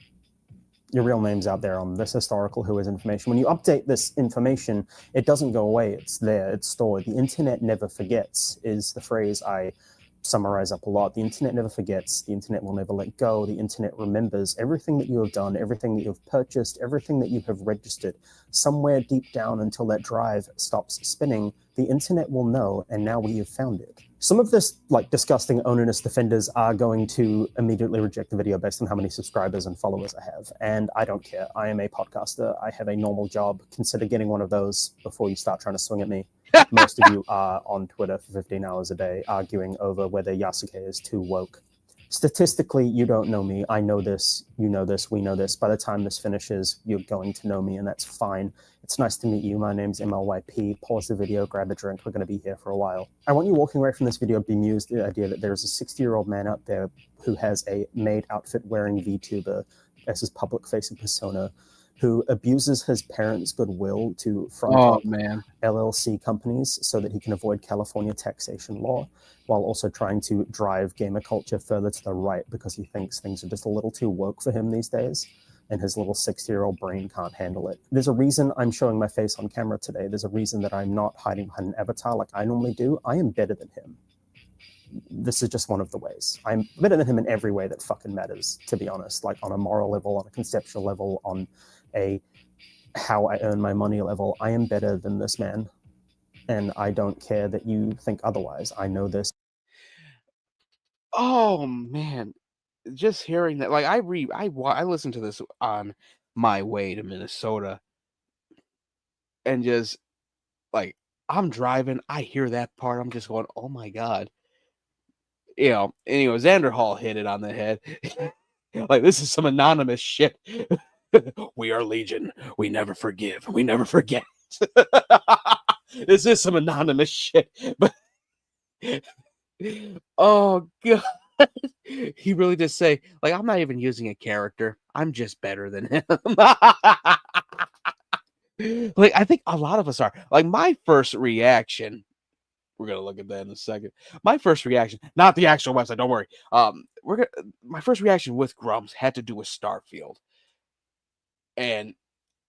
Your real name's out there on this historical Who Is information. When you update this information, it doesn't go away. It's there. It's stored. The internet never forgets is the phrase I summarize up a lot. The internet never forgets. The internet will never let go. The internet remembers everything that you have done, everything that you've purchased, everything that you have registered. Somewhere deep down until that drive stops spinning, the internet will know, and now we have found it. Some of this disgusting onanist defenders are going to immediately reject the video based on how many subscribers and followers I have, and I don't care. I am a podcaster. I have a normal job. Consider getting one of those before you start trying to swing at me. Most of you are on Twitter for 15 hours a day arguing over whether Yasuke is too woke. Statistically, you don't know me. I know this. You know this. We know this. By the time this finishes, you're going to know me, and that's fine. It's nice to meet you. My name's MLYP. Pause the video, grab a drink. We're going to be here for a while. I want you walking away from this video bemused the idea that there's a 60-year-old man out there who has a maid outfit wearing VTuber as his public-facing persona, who abuses his parents' goodwill to front up LLC companies so that he can avoid California taxation law, while also trying to drive gamer culture further to the right because he thinks things are just a little too woke for him these days, and his little 60-year-old brain can't handle it. There's a reason I'm showing my face on camera today. There's a reason that I'm not hiding behind an avatar like I normally do. I am better than him. This is just one of the ways. I'm better than him in every way that fucking matters, to be honest, like on a moral level, on a conceptual level, on a how I earn my money level. I am better than this man, and I don't care that you think otherwise. I know this. Oh man, just hearing that, like I listened to this on my way to Minnesota, and just like I'm driving, I hear that part, I'm just going, oh my god. Anyway, Xander Hall hit it on the head. Like, this is some anonymous shit. We are Legion. We never forgive. We never forget. This is some anonymous shit. But oh god. He really did say, like, I'm not even using a character. I'm just better than him. Like, I think a lot of us are. Like, my first reaction, we're gonna look at that in a second. My first reaction, not the actual website, don't worry. My first reaction with Grummz had to do with Starfield. And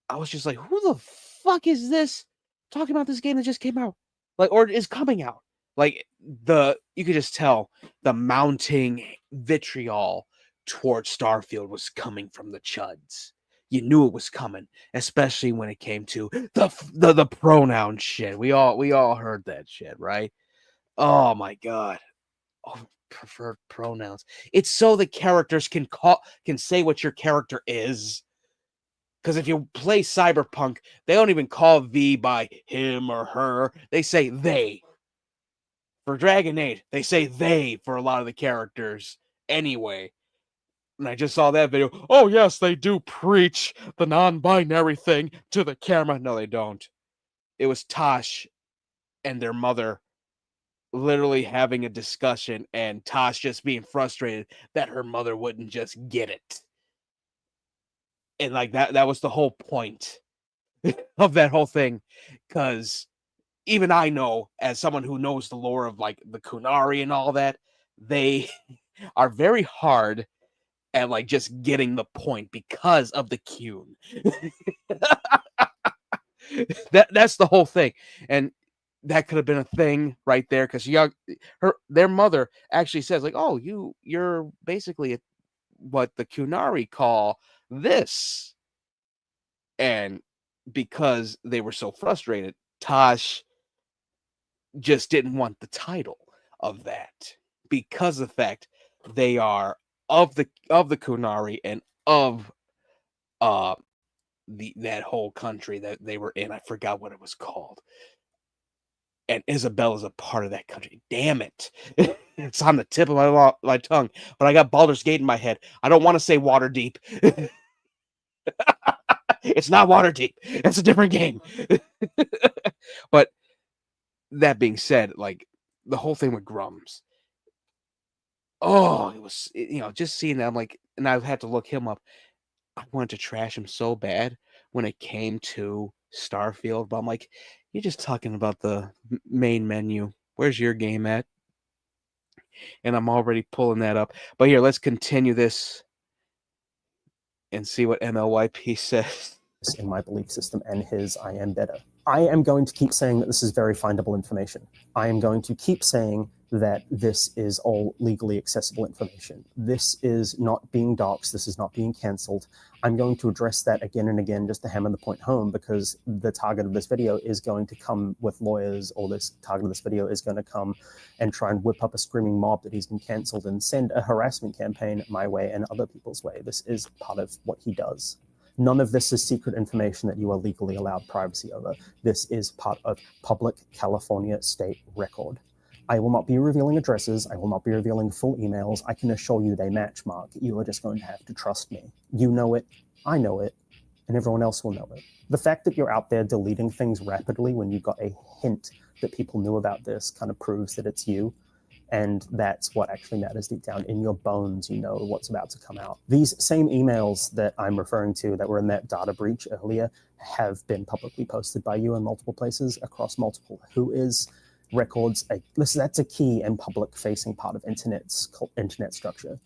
I was just like, who the fuck is this talking about this game that just came out? Like, or is coming out? Like, you could just tell the mounting vitriol towards Starfield was coming from the chuds. You knew it was coming, especially when it came to the pronoun shit. We all heard that shit, right? Oh my god. Oh, preferred pronouns. It's so the characters can say what your character is. Because if you play Cyberpunk, they don't even call V by him or her. They say they. For Dragon Age, they say they for a lot of the characters anyway. And I just saw that video. Oh, yes, they do preach the non-binary thing to the camera. No, they don't. It was Tosh and their mother literally having a discussion, and Tosh just being frustrated that her mother wouldn't just get it. And like that was the whole point of that whole thing. Because even I know, as someone who knows the lore of like the Kunari and all that, they are very hard at like just getting the point because of the Kun. That's the whole thing. And that could have been a thing right there, because their mother actually says like, oh, you're basically what the Kunari call this. And because they were so frustrated, Tosh just didn't want the title of that, because of the fact they are of the Kunari and of that whole country that they were in. I forgot what it was called. And Isabella's a part of that country. Damn it. It's on the tip of my tongue, but I got Baldur's Gate in my head. I don't want to say Waterdeep. It's not Waterdeep. It's a different game. But that being said, like the whole thing with Grummz, it was, just seeing that, I'm like, and I had to look him up. I wanted to trash him so bad when it came to Starfield, but I'm like, you're just talking about the main menu. Where's your game at? And I'm already pulling that up. But here, let's continue this and see what MLYP says. In my belief system and his, I am better. I am going to keep saying that this is very findable information. I am going to keep saying that this is all legally accessible information. This is not being doxxed. This is not being cancelled. I'm going to address that again and again just to hammer the point home, because the target of this video is going to come with lawyers, or this target of this video is going to come and try and whip up a screaming mob that he's been cancelled and send a harassment campaign my way and other people's way. This is part of what he does. None of this is secret information that you are legally allowed privacy over. This is part of public California state record. I will not be revealing addresses. I will not be revealing full emails. I can assure you they match, Mark. You are just going to have to trust me. You know it, I know it, and everyone else will know it. The fact that you're out there deleting things rapidly when you got a hint that people knew about this kind of proves that it's you. And that's what actually matters deep down. In your bones, you know what's about to come out. These same emails that I'm referring to that were in that data breach earlier have been publicly posted by you in multiple places across multiple Whois records. That's a key and public-facing part of internet structure.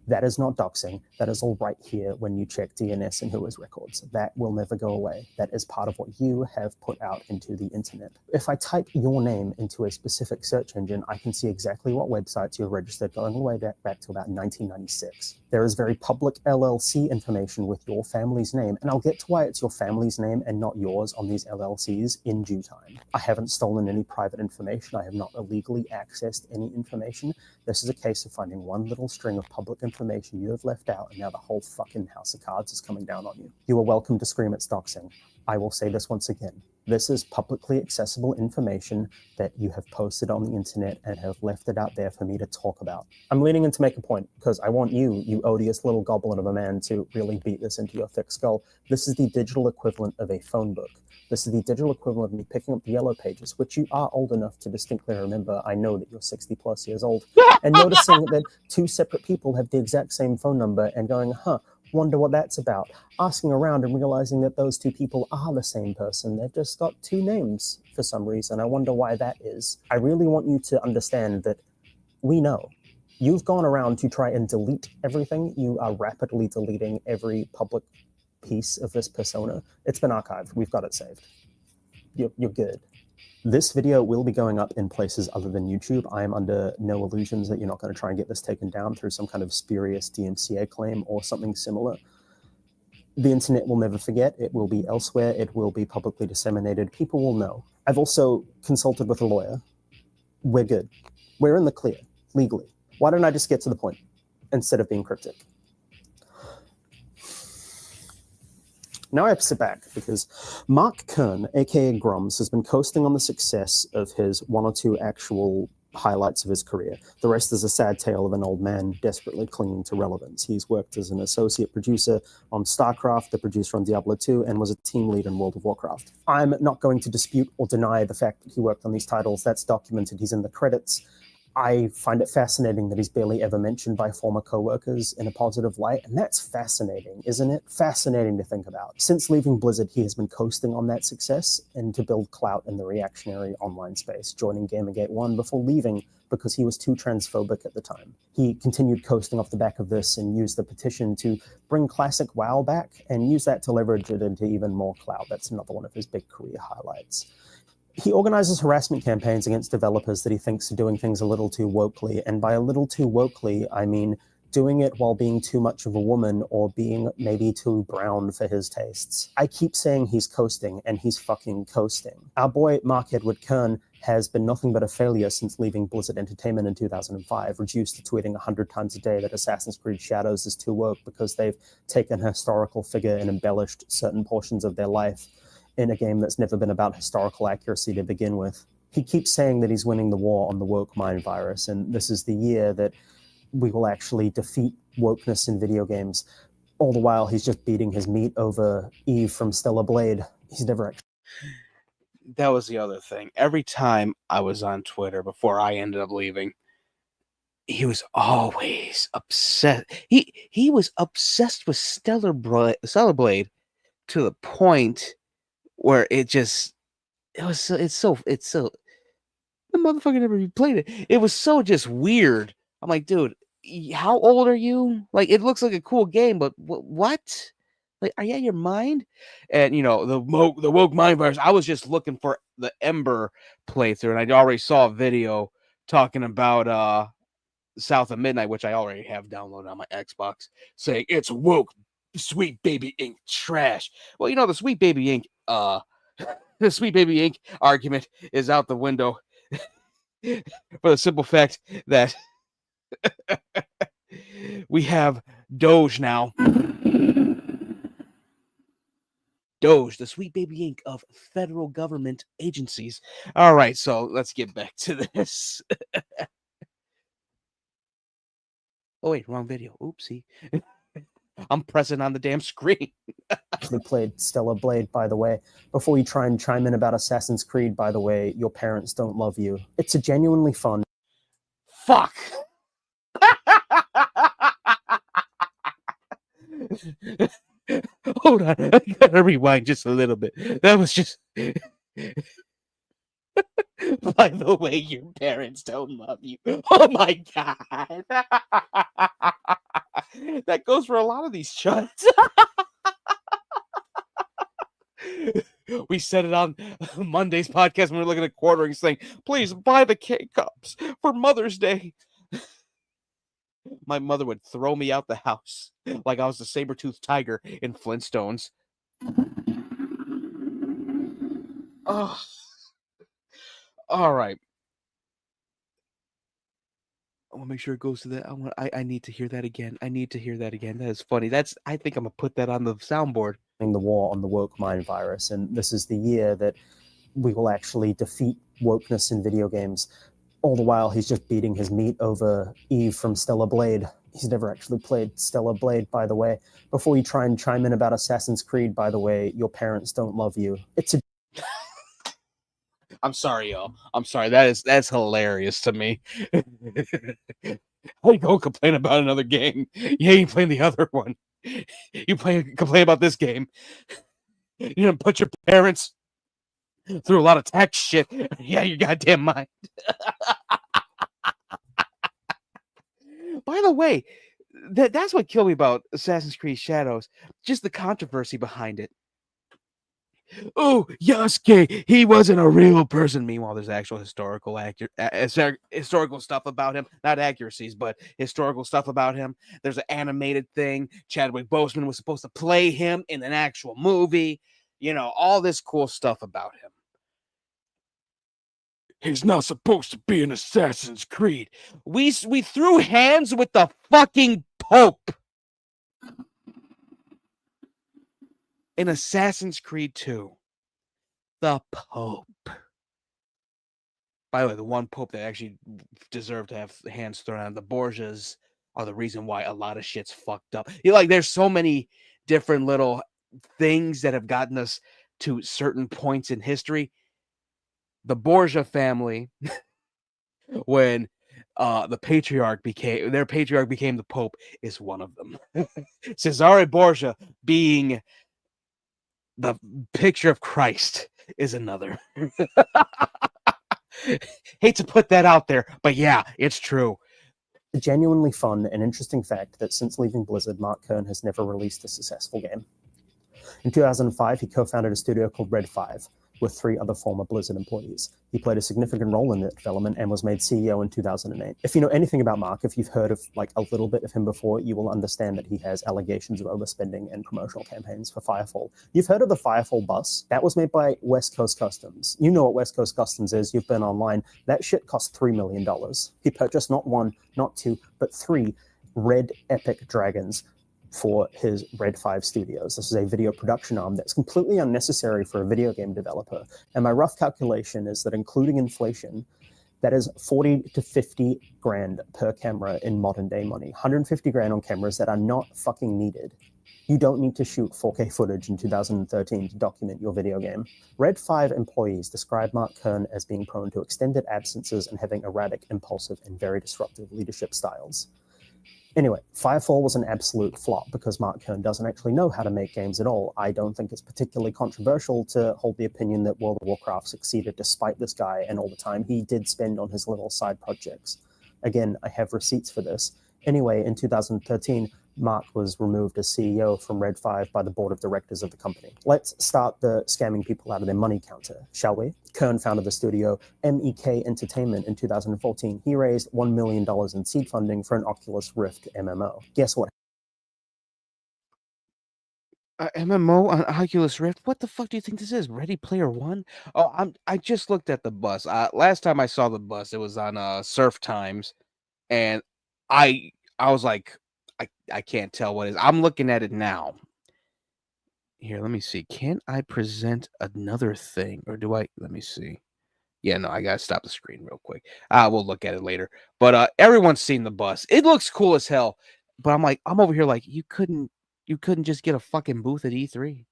That is not doxing. That is all right here when you check DNS and Whois records. That will never go away. That is part of what you have put out into the internet. If I type your name into a specific search engine, I can see exactly what websites you're registered going all the way back to about 1996. There is very public LLC information with your family's name, and I'll get to why it's your family's name and not yours on these LLCs in due time. I haven't stolen any private information. I have not illegally accessed any information. This is a case of finding one little string of public information you have left out, and now the whole fucking house of cards is coming down on you. You are welcome to scream it's doxing. I will say this once again. This is publicly accessible information that you have posted on the internet and have left it out there for me to talk about. I'm leaning in to make a point because I want you odious little goblin of a man, to really beat this into your thick skull. This is the digital equivalent of a phone book. This is the digital equivalent of me picking up the yellow pages, which you are old enough to distinctly remember. I know that you're 60 plus years old. And noticing that two separate people have the exact same phone number and going, wonder what that's about. Asking around and realizing that those two people are the same person. They've just got two names for some reason. I wonder why that is. I really want you to understand that we know. You've gone around to try and delete everything. You are rapidly deleting every public piece of this persona. It's been archived. We've got it saved. You're good. This video will be going up in places other than YouTube. I am under no illusions that you're not going to try and get this taken down through some kind of spurious DMCA claim or something similar. The internet will never forget. It will be elsewhere. It will be publicly disseminated. People will know. I've also consulted with a lawyer. We're good. We're in the clear, legally. Why don't I just get to the point instead of being cryptic? Now I have to sit back because Mark Kern, aka Grummz, has been coasting on the success of his one or two actual highlights of his career. The rest is a sad tale of an old man desperately clinging to relevance. He's worked as an associate producer on StarCraft, the producer on Diablo 2, and was a team lead in World of Warcraft. I'm not going to dispute or deny the fact that he worked on these titles. That's documented. He's in the credits. I find it fascinating that he's barely ever mentioned by former co-workers in a positive light, and that's fascinating, isn't it? Fascinating to think about. Since leaving Blizzard, he has been coasting on that success and to build clout in the reactionary online space, joining Gamergate 1 before leaving because he was too transphobic at the time. He continued coasting off the back of this and used the petition to bring classic WoW back and use that to leverage it into even more clout. That's another one of his big career highlights. He organizes harassment campaigns against developers that he thinks are doing things a little too wokely. And by a little too wokely, I mean doing it while being too much of a woman or being maybe too brown for his tastes. I keep saying he's coasting, and he's fucking coasting. Our boy Mark Edward Kern has been nothing but a failure since leaving Blizzard Entertainment in 2005, reduced to tweeting 100 times a day that Assassin's Creed Shadows is too woke because they've taken a historical figure and embellished certain portions of their life in a game that's never been about historical accuracy to begin with. He keeps saying that he's winning the war on the woke mind virus, and this is the year that we will actually defeat wokeness in video games. All the while, he's just beating his meat over Eve from Stellar Blade. He's never actually... That was the other thing. Every time I was on Twitter before I ended up leaving, he was always upset. He was obsessed with Stellar Blade to the point where it's so the motherfucker never even played it. It was so just weird. I'm like, dude, how old are you? Like, it looks like a cool game, but what? Like, are you out of your mind? And the woke mind virus. I was just looking for the Ember playthrough, and I already saw a video talking about South of Midnight, which I already have downloaded on my Xbox, saying it's woke Sweet Baby Inc. trash. Well, the Sweet Baby Inc. The Sweet Baby Inc. argument is out the window for the simple fact that we have Doge now. Doge, the Sweet Baby Inc. of federal government agencies. All right, so let's get back to this. Oh, wait, wrong video. Oopsie. I'm pressing on the damn screen. Actually played Stellar Blade, by the way. Before you try and chime in about Assassin's Creed, by the way, your parents don't love you. It's a genuinely fun... Fuck. Hold on. I gotta rewind just a little bit. That was just... By the way, your parents don't love you. Oh my god. That goes for a lot of these chuds. We said it on Monday's podcast when we were looking at quartering, saying, please buy the K-Cups for Mother's Day. My mother would throw me out the house like I was the saber-toothed tiger in Flintstones. Oh. All right. I want to make sure it goes to that. I need to hear that again. I need to hear that again. That is funny. I think I'm going to put that on the soundboard. The war on the woke mind virus, and this is the year that we will actually defeat wokeness in video games. All the while, he's just beating his meat over Eve from Stellar Blade. He's never actually played Stellar Blade, by the way. Before you try and chime in about Assassin's Creed, by the way, your parents don't love you. It's a... I'm sorry, y'all. I'm sorry. That's hilarious to me. How you go complain about another game? You ain't playing the other one. You complain about this game. You didn't put your parents through a lot of tax shit. Yeah, your goddamn mind. By the way, that's what killed me about Assassin's Creed Shadows. Just the controversy behind it. Oh, Yasuke, he wasn't a real person. Meanwhile, there's actual historical stuff about him. Not accuracies, but historical stuff about him. There's an animated thing. Chadwick Boseman was supposed to play him in an actual movie. All this cool stuff about him. He's not supposed to be an Assassin's Creed. We threw hands with the fucking Pope. in Assassin's Creed 2, the Pope. By the way, the one Pope that actually deserved to have hands thrown on, the Borgias are the reason why a lot of shit's fucked up. There's so many different little things that have gotten us to certain points in history. The Borgia family, when their patriarch became the Pope, is one of them. Cesare Borgia being the picture of Christ is another. Hate to put that out there, but yeah, it's true. A genuinely fun and interesting fact that since leaving Blizzard, Mark Kern has never released a successful game. In 2005, he co-founded a studio called Red 5 with 3 other former Blizzard employees. He played a significant role in that development and was made CEO in 2008. If you know anything about Mark, if you've heard of like a little bit of him before, you will understand that he has allegations of overspending and promotional campaigns for Firefall. You've heard of the Firefall bus? That was made by West Coast Customs. You know what West Coast Customs is. You've been online. That shit cost $3 million. He purchased not 1, not 2, but 3 red epic dragons for his Red 5 Studios. This is a video production arm that's completely unnecessary for a video game developer. And my rough calculation is that including inflation, that is 40 to 50 grand per camera in modern day money. 150 grand on cameras that are not fucking needed. You don't need to shoot 4K footage in 2013 to document your video game. Red 5 employees describe Mark Kern as being prone to extended absences and having erratic, impulsive, and very disruptive leadership styles. Anyway, Firefall was an absolute flop because Mark Kern doesn't actually know how to make games at all. I don't think it's particularly controversial to hold the opinion that World of Warcraft succeeded despite this guy and all the time he did spend on his little side projects. Again, I have receipts for this. Anyway, in 2013, Mark was removed as CEO from Red 5 by the board of directors of the company. Let's start the scamming people out of their money counter, shall we? Kern founded the studio MEK Entertainment in 2014. He raised $1 million in seed funding for an Oculus Rift MMO. Guess what? MMO on Oculus Rift? What the fuck do you think this is? Ready Player One? Oh, I just looked at the bus. Last time I saw the bus, it was on Surf Times, and I was like, I can't tell what it is. I'm looking at it now. Here, let me see. Can I present another thing, or do I? Let me see. Yeah, no, I gotta stop the screen real quick. We'll look at it later. But everyone's seen the bus. It looks cool as hell. But I'm over here like, you couldn't just get a fucking booth at E3,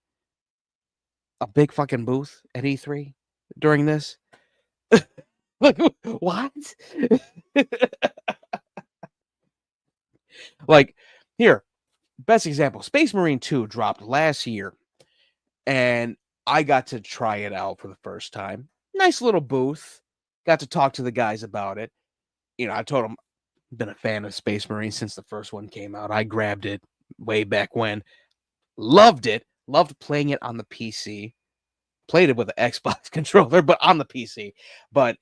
a big fucking booth at E3 during this. Like, what? Like, here, best example, Space Marine 2 dropped last year, and I got to try it out for the first time. Nice little booth. Got to talk to the guys about it. I told them I've been a fan of Space Marine since the first one came out. I grabbed it way back when. Loved it. Loved playing it on the PC. Played it with an Xbox controller, but on the PC. But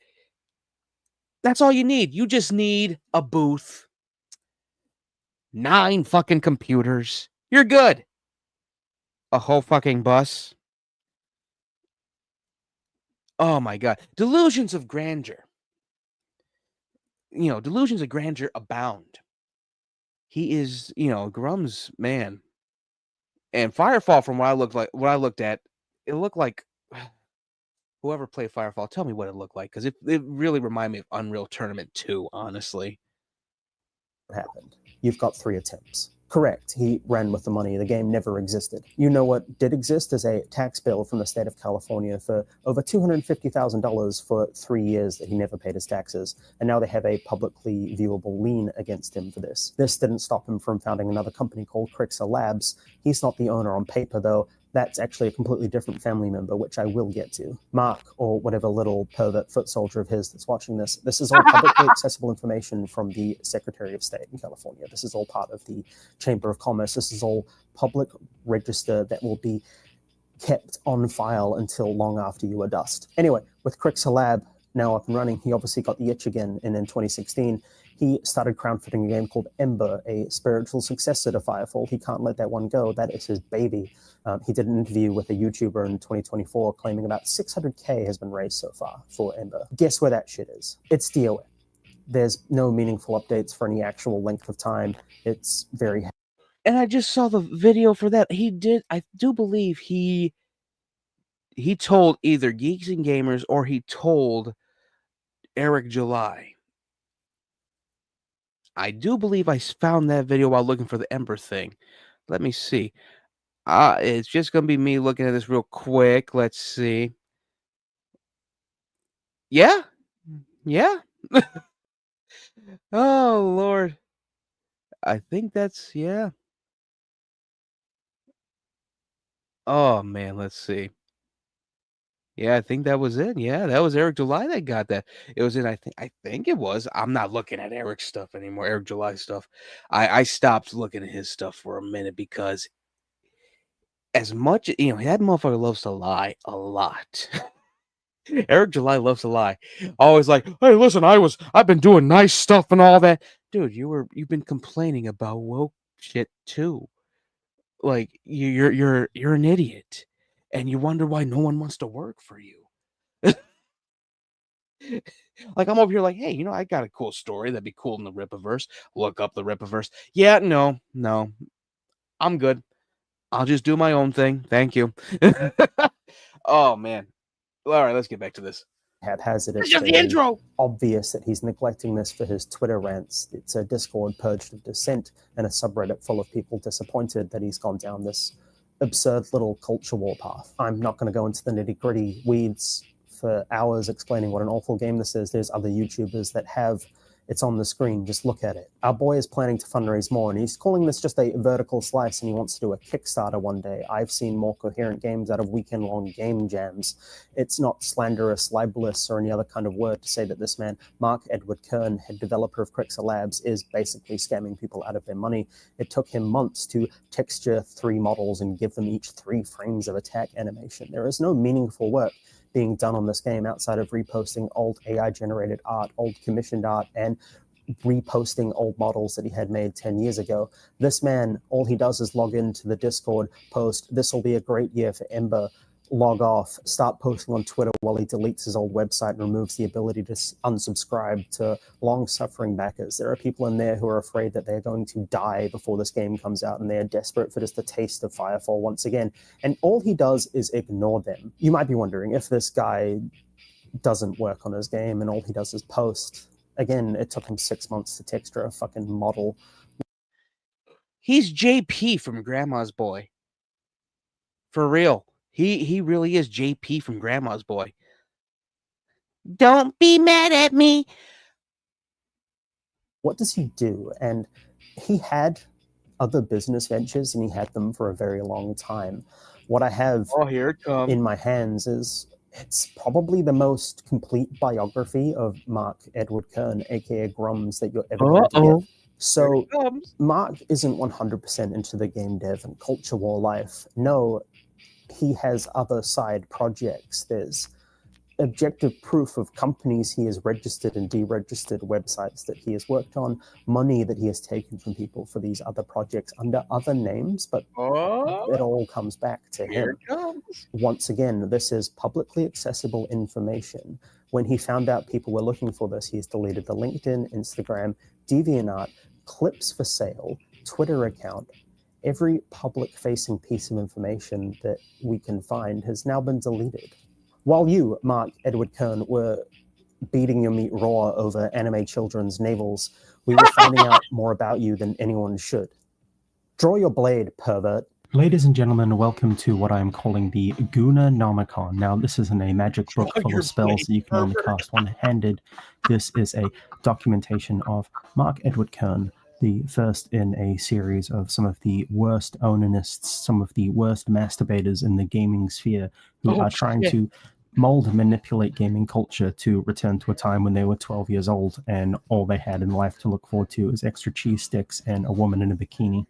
that's all you need. You just need a booth. 9 fucking computers. You're good. A whole fucking bus. Oh my god. Delusions of grandeur. Delusions of grandeur abound. He is, Grummz, man. And Firefall, from what I looked at, it looked like whoever played Firefall, tell me what it looked like, because it really reminded me of Unreal Tournament 2, honestly. What happened? You've got 3 attempts. Correct, he ran with the money. The game never existed. You know what did exist is a tax bill from the state of California for over $250,000 for 3 years that he never paid his taxes. And now they have a publicly viewable lien against him for this. This didn't stop him from founding another company called Crixer Labs. He's not the owner on paper, though. That's actually a completely different family member, which I will get to. Mark, or whatever little pervert foot soldier of his that's watching this is all publicly accessible information from the Secretary of State in California. This is all part of the Chamber of Commerce. This is all public register that will be kept on file until long after you are dust. Anyway, with Crixer Lab now up and running, he obviously got the itch again, and in 2016, he started crowdfunding a game called Ember, a spiritual successor to Firefall. He can't let that one go. That is his baby. He did an interview with a YouTuber in 2024 claiming about 600K has been raised so far for Ember. Guess where that shit is? It's DOA. There's no meaningful updates for any actual length of time. It's very And I just saw the video for that. I do believe he told either Geeks and Gamers or he told Eric July. I do believe I found that video while looking for the Ember thing. Let me see. It's just gonna be me looking at this real quick. Let's see. Yeah, yeah. Oh Lord, I think that's yeah. Oh man, let's see. Yeah, I think that was it. Yeah, that was Eric July that got that. It was in I think it was. I'm not looking at Eric's stuff anymore, Eric July stuff. I stopped looking at his stuff for a minute because as much that motherfucker loves to lie a lot. Eric July loves to lie. Always like, hey, listen, I've been doing nice stuff and all that. Dude, you've been complaining about woke shit too. Like you're an idiot. And you wonder why no one wants to work for you. Like I'm over here like, hey, I got a cool story that'd be cool in the Rippaverse. Look up the Rippaverse. Yeah, no, I'm good. I'll just do my own thing. Thank you. Oh man. All right, let's get back to this. Haphazard. It's just the intro. Obvious that he's neglecting this for his Twitter rants. It's a Discord purged of dissent and a subreddit full of people disappointed that he's gone down this absurd little culture war path. I'm not going to go into the nitty-gritty weeds for hours explaining what an awful game this is. There's other YouTubers that have. It's on the screen. Just look at it. Our boy is planning to fundraise more, and he's calling this just a vertical slice, and he wants to do a Kickstarter one day. I've seen more coherent games out of weekend-long game jams. It's not slanderous, libelous, or any other kind of word to say that this man, Mark Edward Kern, head developer of Crixer Labs, is basically scamming people out of their money. It took him months to texture 3 models and give them each 3 frames of attack animation. There is no meaningful work being done on this game outside of reposting old AI-generated art, old commissioned art, and reposting old models that he had made 10 years ago. This man, all he does is log into the Discord, post, "This will be a great year for Ember," log off, start posting on Twitter while he deletes his old website and removes the ability to unsubscribe to long-suffering backers. There are people in there who are afraid that they're going to die before this game comes out, and they are desperate for just a taste of Firefall once again. And all he does is ignore them. You might be wondering if this guy doesn't work on his game and all he does is post. Again, it took him 6 months to texture a fucking model. He's JP from Grandma's Boy. For real. He really is JP from Grandma's Boy. Don't be mad at me. What does he do? And he had other business ventures, and he had them for a very long time. What I have here it comes. in my hands is it's probably the most complete biography of Mark Edward Kern, aka Grummz, that you're ever going to get. So Mark isn't 100% into the game dev and culture war life. No, he has other side projects. There's objective proof of companies he has registered and deregistered, websites that he has worked on, money that he has taken from people for these other projects under other names, but it all comes back to him. Once again, this is publicly accessible information. When he found out people were looking for this, he's deleted the LinkedIn, Instagram, DeviantArt, clips for sale, Twitter account. Every public-facing piece of information that we can find has now been deleted. While you, Mark Edward Kern, were beating your meat raw over anime children's navels, we were finding out more about you than anyone should. Draw your blade, pervert. Ladies and gentlemen, welcome to what I am calling the Gooner Nomicon. Now, this isn't a magic book full of spells that you can only cast one-handed. This is a documentation of Mark Edward Kern, the first in a series of some of the worst onanists, some of the worst masturbators in the gaming sphere who are trying to mold and manipulate gaming culture to return to a time when they were 12 years old and all they had in life to look forward to is extra cheese sticks and a woman in a bikini.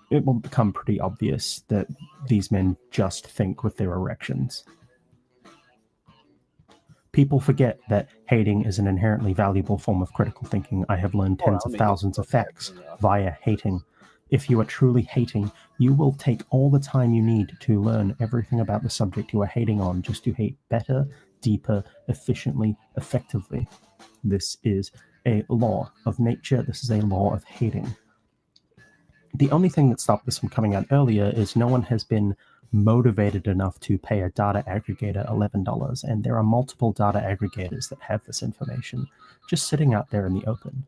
It will become pretty obvious that these men just think with their erections. People forget that hating is an inherently valuable form of critical thinking. I have learned tens of thousands of facts via hating. If you are truly hating, you will take all the time you need to learn everything about the subject you are hating on, just to hate better, deeper, efficiently, effectively. This is a law of nature. This is a law of hating. The only thing that stopped this from coming out earlier is no one has been motivated enough to pay a data aggregator $11, and there are multiple data aggregators that have this information just sitting out there in the open.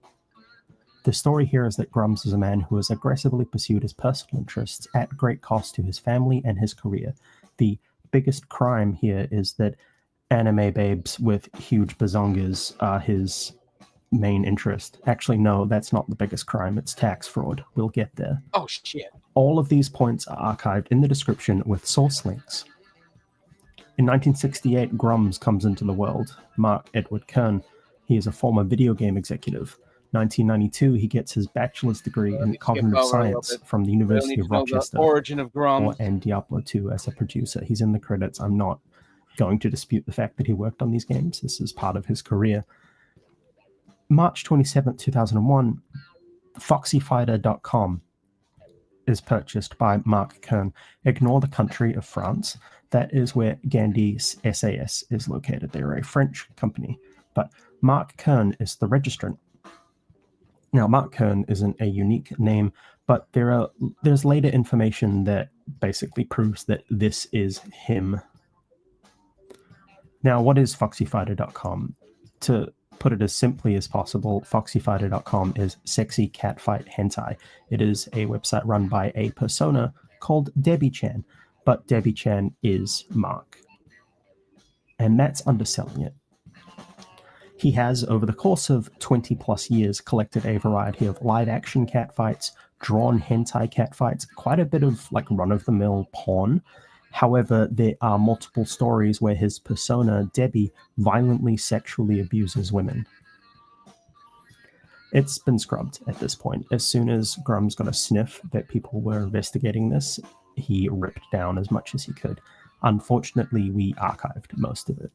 The story here is that Grummz is a man who has aggressively pursued his personal interests at great cost to his family and his career. The biggest crime here is that anime babes with huge bazongas are his main interest. Actually, no, that's not the biggest crime. It's tax fraud. We'll get there. Oh, shit. All of these points are archived in the description with source links. In 1968, Grummz comes into the world. Mark Edward Kern. He is a former video game executive. 1992, he gets his bachelor's degree in cognitive science from the University of Rochester. Origin of Grummz. And Diablo 2 as a producer. He's in the credits. I'm not going to dispute the fact that he worked on these games. This is part of his career. March 27, 2001, FoxyFighter.com is purchased by Mark Kern. Ignore the country of France. That is where Gandhi SAS is located. They're a French company. But Mark Kern is the registrant. Now, Mark Kern isn't a unique name, but there's later information that basically proves that this is him. Now, what is FoxyFighter.com? To put it as simply as possible, FoxyFighter.com is sexy catfight hentai. It is a website run by a persona called Debbie Chan, but Debbie Chan is Mark. And that's underselling it. He has, over the course of 20 plus years, collected a variety of live-action catfights, drawn hentai catfights, quite a bit of like run-of-the-mill porn. However, there are multiple stories where his persona, Debbie, violently sexually abuses women. It's been scrubbed at this point. As soon as Grummz got a sniff that people were investigating this, he ripped down as much as he could. Unfortunately, we archived most of it.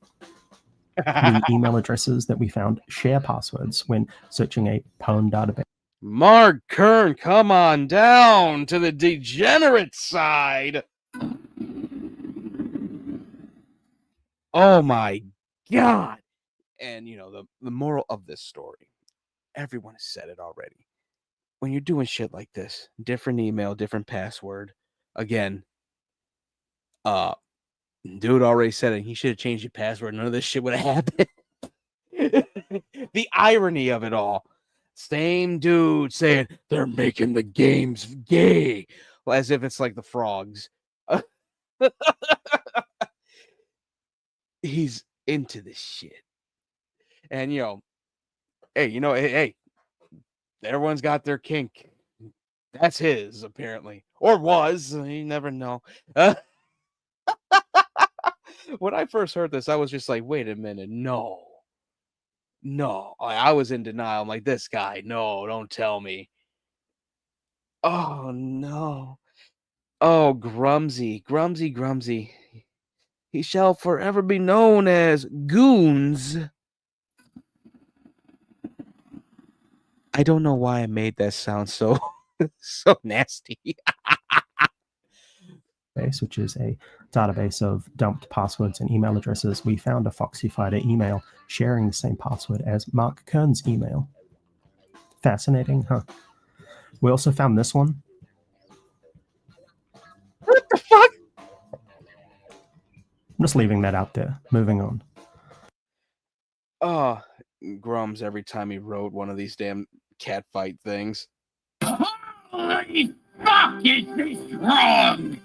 The email addresses that we found share passwords when searching a porn database. Mark Kern, come on down to the degenerate side. Oh my God. And, you know, the moral of this story, everyone has said it already. When you're doing shit like this, different email, different password, again, dude already said it. He should have changed your password. None of this shit would have happened. The irony of it all. Same dude saying, they're making the games gay. Well, as if it's like the frogs. He's into this shit. And, you know, hey, everyone's got their kink. That's his, apparently. Or was. You never know. When I first heard this, I was just like, wait a minute. No. I was in denial. I'm like, this guy. No, don't tell me. Oh, no. Oh, Grummzy. He shall forever be known as Goons. I don't know why I made that sound so nasty. Which is a database of dumped passwords and email addresses. We found a Foxy Fighter email sharing the same password as Mark Kern's email. Fascinating, huh? We also found this one. What the fuck? I'm just leaving that out there. Moving on. Oh, Grummz every time he wrote one of these damn catfight things. Holy fuck, is this wrong?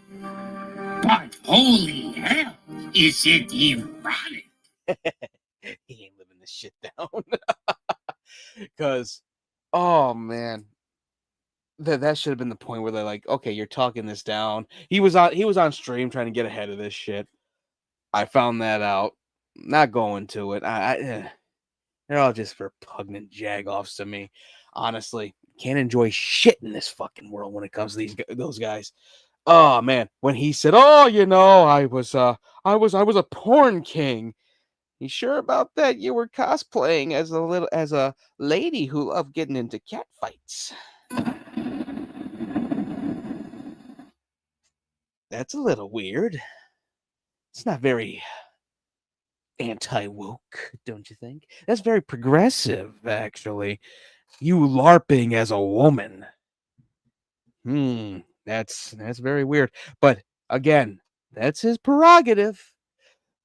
But holy hell, is it ironic? He ain't living this shit down. Because, oh man, that should have been the point where they're like, okay, you're talking this down. He was on stream trying to get ahead of this shit. I found that out. Not going to it. They're all just repugnant jagoffs to me. Honestly, can't enjoy shit in this fucking world when it comes to those guys. Oh man, when he said, "Oh, you know, I was a porn king." You sure about that? You were cosplaying as a lady who loved getting into cat fights. That's a little weird. It's not very anti-woke, don't you think? That's very progressive, actually. You LARPing as a woman. That's very weird. But again, that's his prerogative.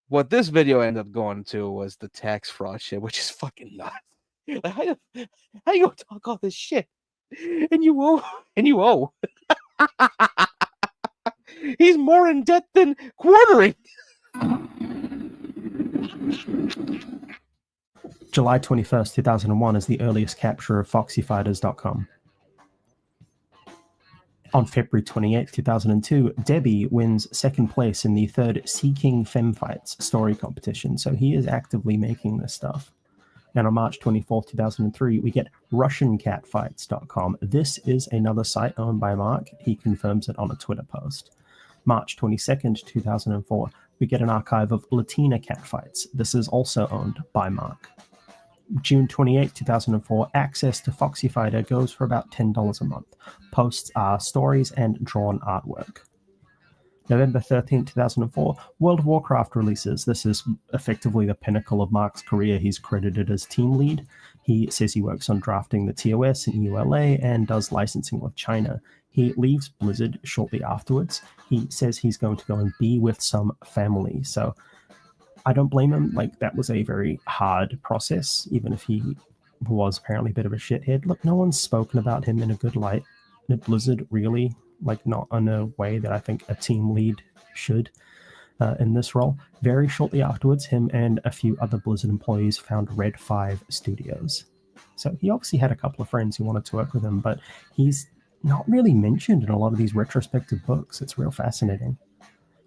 What this video ended up going to was the tax fraud shit, which is fucking nuts. Like, how you gonna talk all this shit and you owe? He's more in debt than quartering. July 21st, 2001 is the earliest capture of foxyfighters.com. On February 28th, 2002, Debbie wins second place in the third Seeking Femfights story competition, so he is actively making this stuff. And on March 24th, 2003, we get RussianCatfights.com. This is another site owned by Mark. He confirms it on a Twitter post. March 22nd, 2004, we get an archive of Latina catfights. This is also owned by Mark. June 28, 2004, access to Foxy Fighter goes for about $10 a month. Posts are stories and drawn artwork. November 13, 2004, World of Warcraft releases. This is effectively the pinnacle of Mark's career. He's credited as team lead. He says he works on drafting the TOS in ULA and does licensing with China. He leaves Blizzard shortly afterwards. He says he's going to go and be with some family. So I don't blame him. Like, that was a very hard process, even if he was apparently a bit of a shithead. Look, no one's spoken about him in a good light at Blizzard, really. Like, not in a way that I think a team lead should in this role. Very shortly afterwards, him and a few other Blizzard employees found Red 5 Studios. So he obviously had a couple of friends who wanted to work with him, but he's not really mentioned in a lot of these retrospective books. It's real fascinating.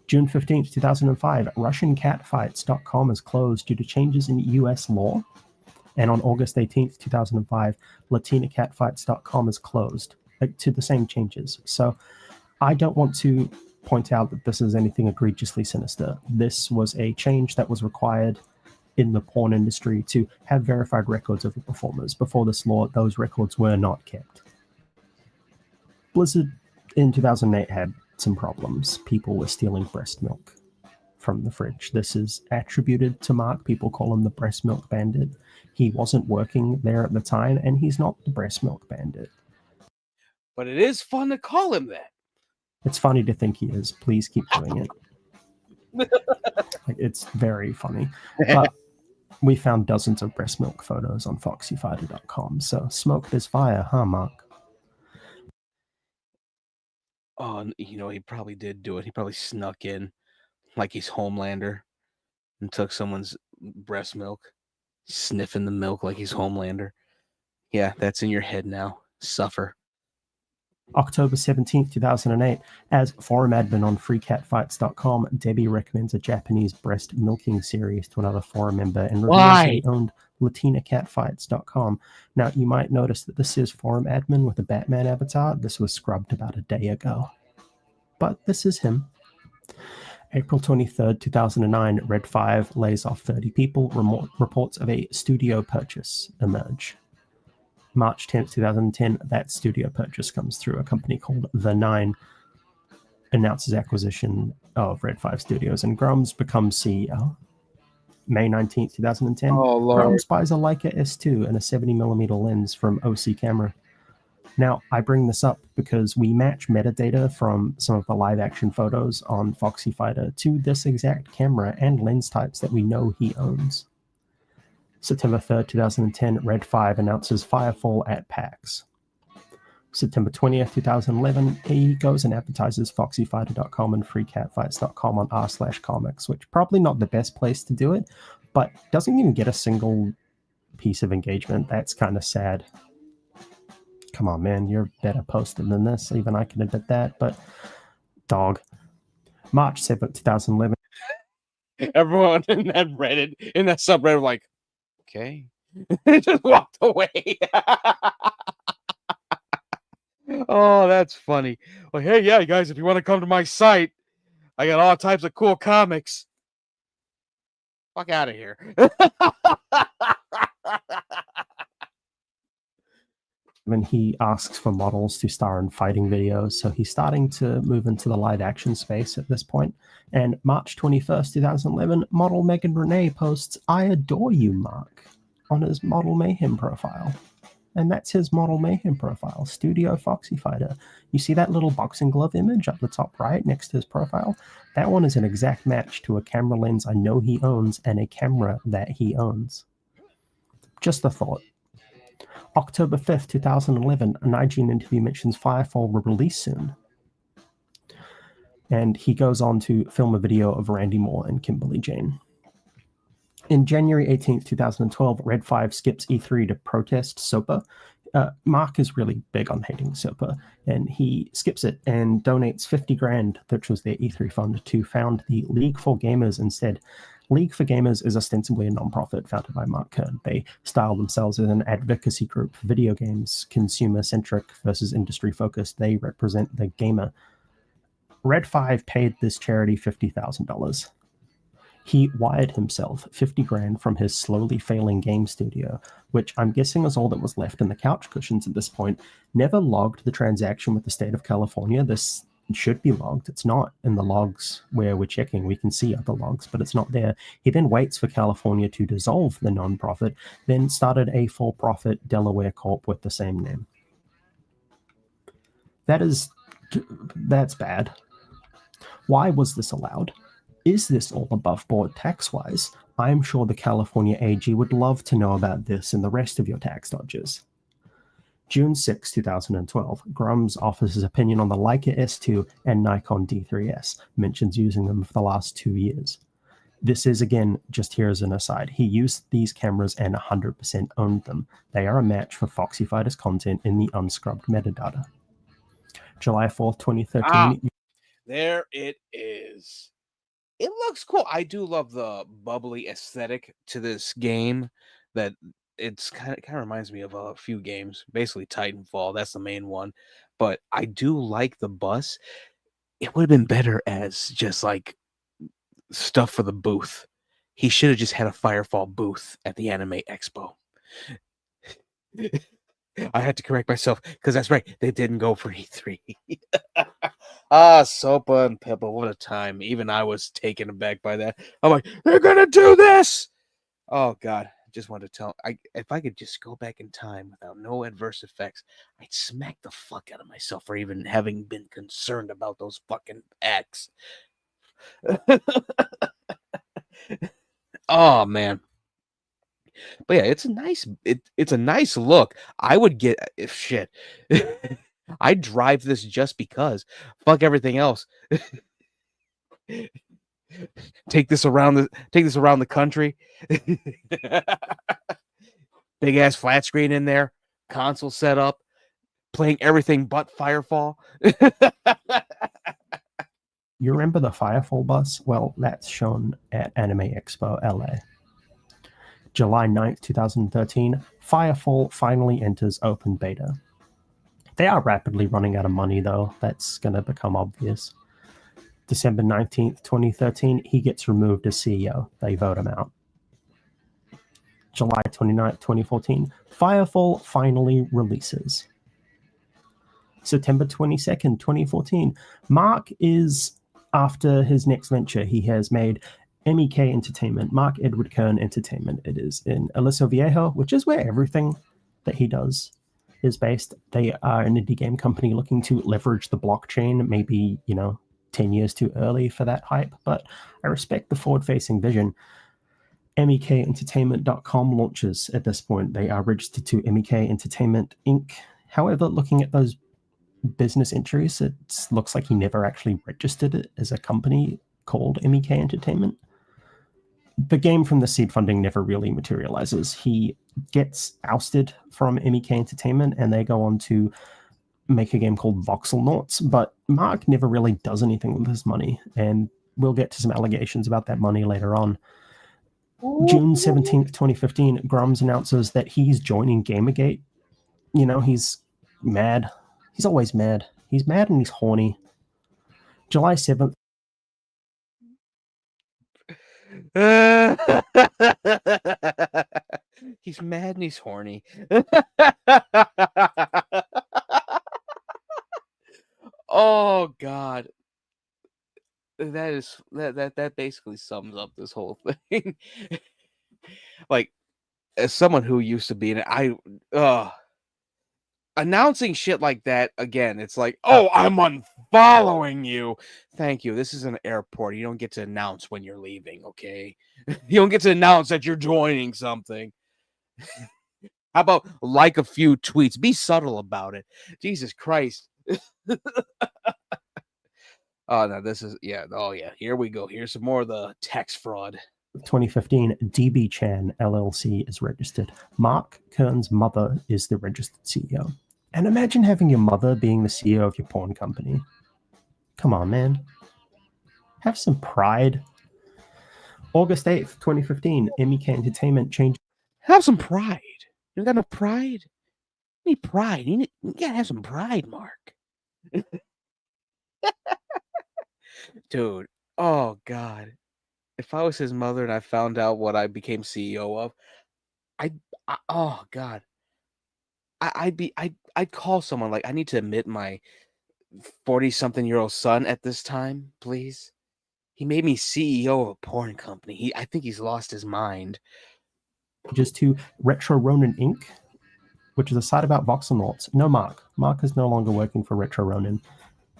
June 15th, 2005, RussianCatfights.com is closed due to changes in US law. And on August 18th, 2005, LatinaCatfights.com is closed to the same changes. So I don't want to point out that this is anything egregiously sinister. This was a change that was required in the porn industry to have verified records of the performers. Before this law, those records were not kept. Blizzard in 2008 had some problems. People were stealing breast milk from the fridge. This is attributed to Mark. People call him the breast milk bandit. He wasn't working there at the time, and he's not the breast milk bandit. But it is fun to call him that. It's funny to think he is. Please keep doing it. Like, it's very funny. But we found dozens of breast milk photos on foxyfighter.com. So smoke is fire, huh, Mark? Oh, you know, he probably did do it. He probably snuck in like he's Homelander and took someone's breast milk, sniffing the milk like he's Homelander. Yeah, that's in your head now. Suffer. October 17th, 2008, as forum admin on freecatfights.com, Debbie recommends a Japanese breast milking series to another forum member and reveals they owned latinacatfights.com. Now, you might notice that this is forum admin with a Batman avatar. This was scrubbed about a day ago. But this is him. April 23rd, 2009, Red 5 lays off 30 people. Reports of a studio purchase emerge. March 10th, 2010, that studio purchase comes through. A company called The Nine announces acquisition of Red 5 Studios, and Grummz becomes CEO. May 19th, 2010, Grummz buys a Leica S2 and a 70mm lens from OC Camera. Now, I bring this up because we match metadata from some of the live-action photos on Foxy Fighter to this exact camera and lens types that we know he owns. September 3rd, 2010, Red 5 announces Firefall at PAX. September 20th, 2011, he goes and advertises foxyfighter.com and freecatfights.com on r/comics, which probably not the best place to do it, but doesn't even get a single piece of engagement. That's kind of sad. Come on, man, you're better posted than this. Even I can admit that, but dog. March 7th, 2011. Everyone in that Reddit, in that subreddit, like, okay. They just walked away. Oh, that's funny. Well, hey, yeah, guys, if you want to come to my site, I got all types of cool comics. Fuck out of here. When he asks for models to star in fighting videos, so he's starting to move into the live action space at this point. And March 21st, 2011, model Megan Renee posts, "I adore you, Mark," on his Model Mayhem profile. And that's his Model Mayhem profile, Studio Foxy Fighter. You see that little boxing glove image up the top right next to his profile? That one is an exact match to a camera lens I know he owns and a camera that he owns. Just a thought. October 5th, 2011, an IGN interview mentions Firefall will release soon. And he goes on to film a video of Randy Moore and Kimberly Jane. In January 18th, 2012, Red 5 skips E3 to protest SOPA. Mark is really big on hating SOPA, and he skips it and donates 50 grand, which was their E3 fund, to found the League for Gamers instead. League for Gamers is ostensibly a non-profit founded by Mark Kern. They style themselves as an advocacy group for video games, consumer-centric versus industry-focused. They represent the gamer. Red 5 paid this charity $50,000. He wired himself 50 grand from his slowly failing game studio, which I'm guessing is all that was left in the couch cushions at this point. Never logged the transaction with the state of California. This should be logged. It's not in the logs where we're checking. We can see other logs, but it's not there. He then waits for California to dissolve the nonprofit, then started a for-profit Delaware Corp with the same name. That's bad. Why was this allowed? Is this all above board tax-wise? I'm sure the California AG would love to know about this and the rest of your tax dodges. June 6, 2012, Grummz offers his opinion on the Leica S2 and Nikon D3S, mentions using them for the last 2 years. This is, again, just here as an aside, he used these cameras and 100% owned them. They are a match for Foxy Fighter's content in the unscrubbed metadata. July 4th, 2013. There it is. It looks cool. I do love the bubbly aesthetic to this game. That it's kind of reminds me of a few games, basically Titanfall. That's the main one, but I do like the bus. It would have been better as just like stuff for the booth. He should have just had a Firefall booth at the Anime Expo. I had to correct myself because that's right. They didn't go for E3. Sopa and Pippa, what a time. Even I was taken aback by that. I'm like, they're going to do this. Oh, God. I just wanted to tell. If I could just go back in time without no adverse effects, I'd smack the fuck out of myself for even having been concerned about those fucking acts. Oh, man. But yeah, it's a nice look. I would get if shit. I'd drive this just because. Fuck everything else. Take this around the country. Big ass flat screen in there, console set up, playing everything but Firefall. You remember the Firefall bus? Well, that's shown at Anime Expo LA. July 9th, 2013, Firefall finally enters open beta. They are rapidly running out of money, though. That's going to become obvious. December 19th, 2013, he gets removed as CEO. They vote him out. July 29th, 2014, Firefall finally releases. September 22nd, 2014, Mark is, after his next venture, he has made MEK Entertainment, Mark Edward Kern Entertainment. It is in Aliso Viejo, which is where everything that he does is based. They are an indie game company looking to leverage the blockchain, maybe, 10 years too early for that hype, but I respect the forward-facing vision. MEKentertainment.com launches at this point. They are registered to MEK Entertainment Inc. However, looking at those business entries, it looks like he never actually registered it as a company called MEK Entertainment. The game from the seed funding never really materializes. He gets ousted from MEK Entertainment and they go on to make a game called Voxel Noughts, but Mark never really does anything with his money, and we'll get to some allegations about that money later on. June 17th, 2015, Grummz announces that he's joining Gamergate. He's mad. He's always mad. He's mad and he's horny. July 7th. He's mad and he's horny. Oh God. That basically sums up this whole thing. Like, as someone who used to be in it, announcing shit like that again, it's like, oh, I'm unfollowing you. Thank you. This is an airport. You don't get to announce when you're leaving, okay? You don't get to announce that you're joining something. How about like a few tweets? Be subtle about it. Jesus Christ. Oh no, this is Oh yeah, here we go. Here's some more of the tax fraud. 2015, DB Chan LLC is registered. Mark Kern's mother is the registered CEO. And imagine having your mother being the CEO of your porn company. Come on, man. Have some pride. August 8th, 2015, MEK Entertainment changed. Have some pride. You got no pride? You need pride. You gotta have some pride, Mark. Dude, oh God. If I was his mother and I found out what I became CEO of, oh God. I'd call someone like, I need to admit my 40-something-year-old son at this time, please. He made me CEO of a porn company. I think he's lost his mind. Just to Retro Ronin Inc., which is a site about voxelnauts. No Mark. Mark is no longer working for Retro Ronin.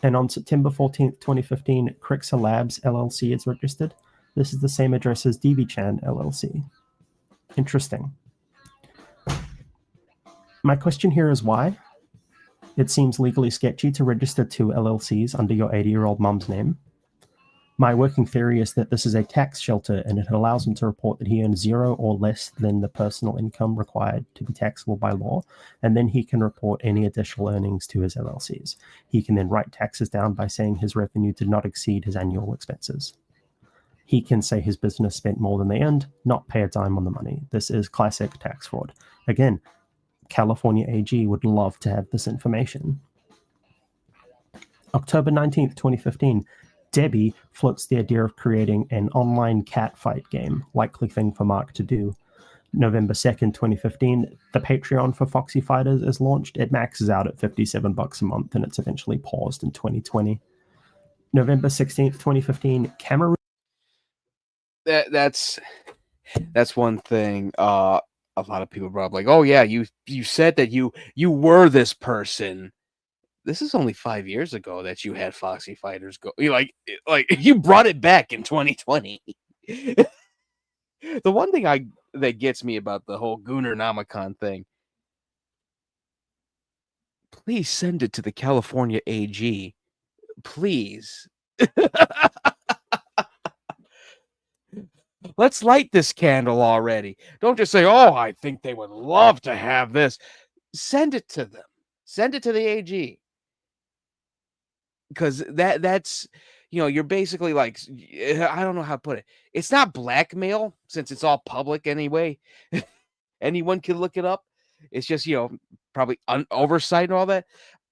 And on September 14th, 2015, Crixa Labs LLC is registered. This is the same address as DB-Chan LLC. Interesting. My question here is why? It seems legally sketchy to register two LLCs under your 80-year-old mum's name. My working theory is that this is a tax shelter and it allows him to report that he earns zero or less than the personal income required to be taxable by law, and then he can report any additional earnings to his LLCs. He can then write taxes down by saying his revenue did not exceed his annual expenses. He can say his business spent more than they earned, not pay a dime on the money. This is classic tax fraud. Again, California AG would love to have this information. October 19th, 2015, Debbie floats the idea of creating an online cat fight game, likely thing for Mark to do. November 2nd, 2015, the Patreon for Foxy Fighters is launched. It maxes out at $57 a month, and it's eventually paused in 2020. November 16th, 2015, Cameroon. That's one thing. A lot of people brought up, like, oh yeah, you said that you were this person. This is only 5 years ago that you had Foxy Fighters go. You like you brought it back in 2020. The one thing that gets me about the whole Gooner Nomicon thing, please send it to the California AG. Please. Let's light this candle already. Don't just say, oh, I think they would love to have this. Send it to them. Send it to the AG. Because that's, you're basically like, I don't know how to put it. It's not blackmail, since it's all public anyway. Anyone can look it up. It's just, probably oversight and all that.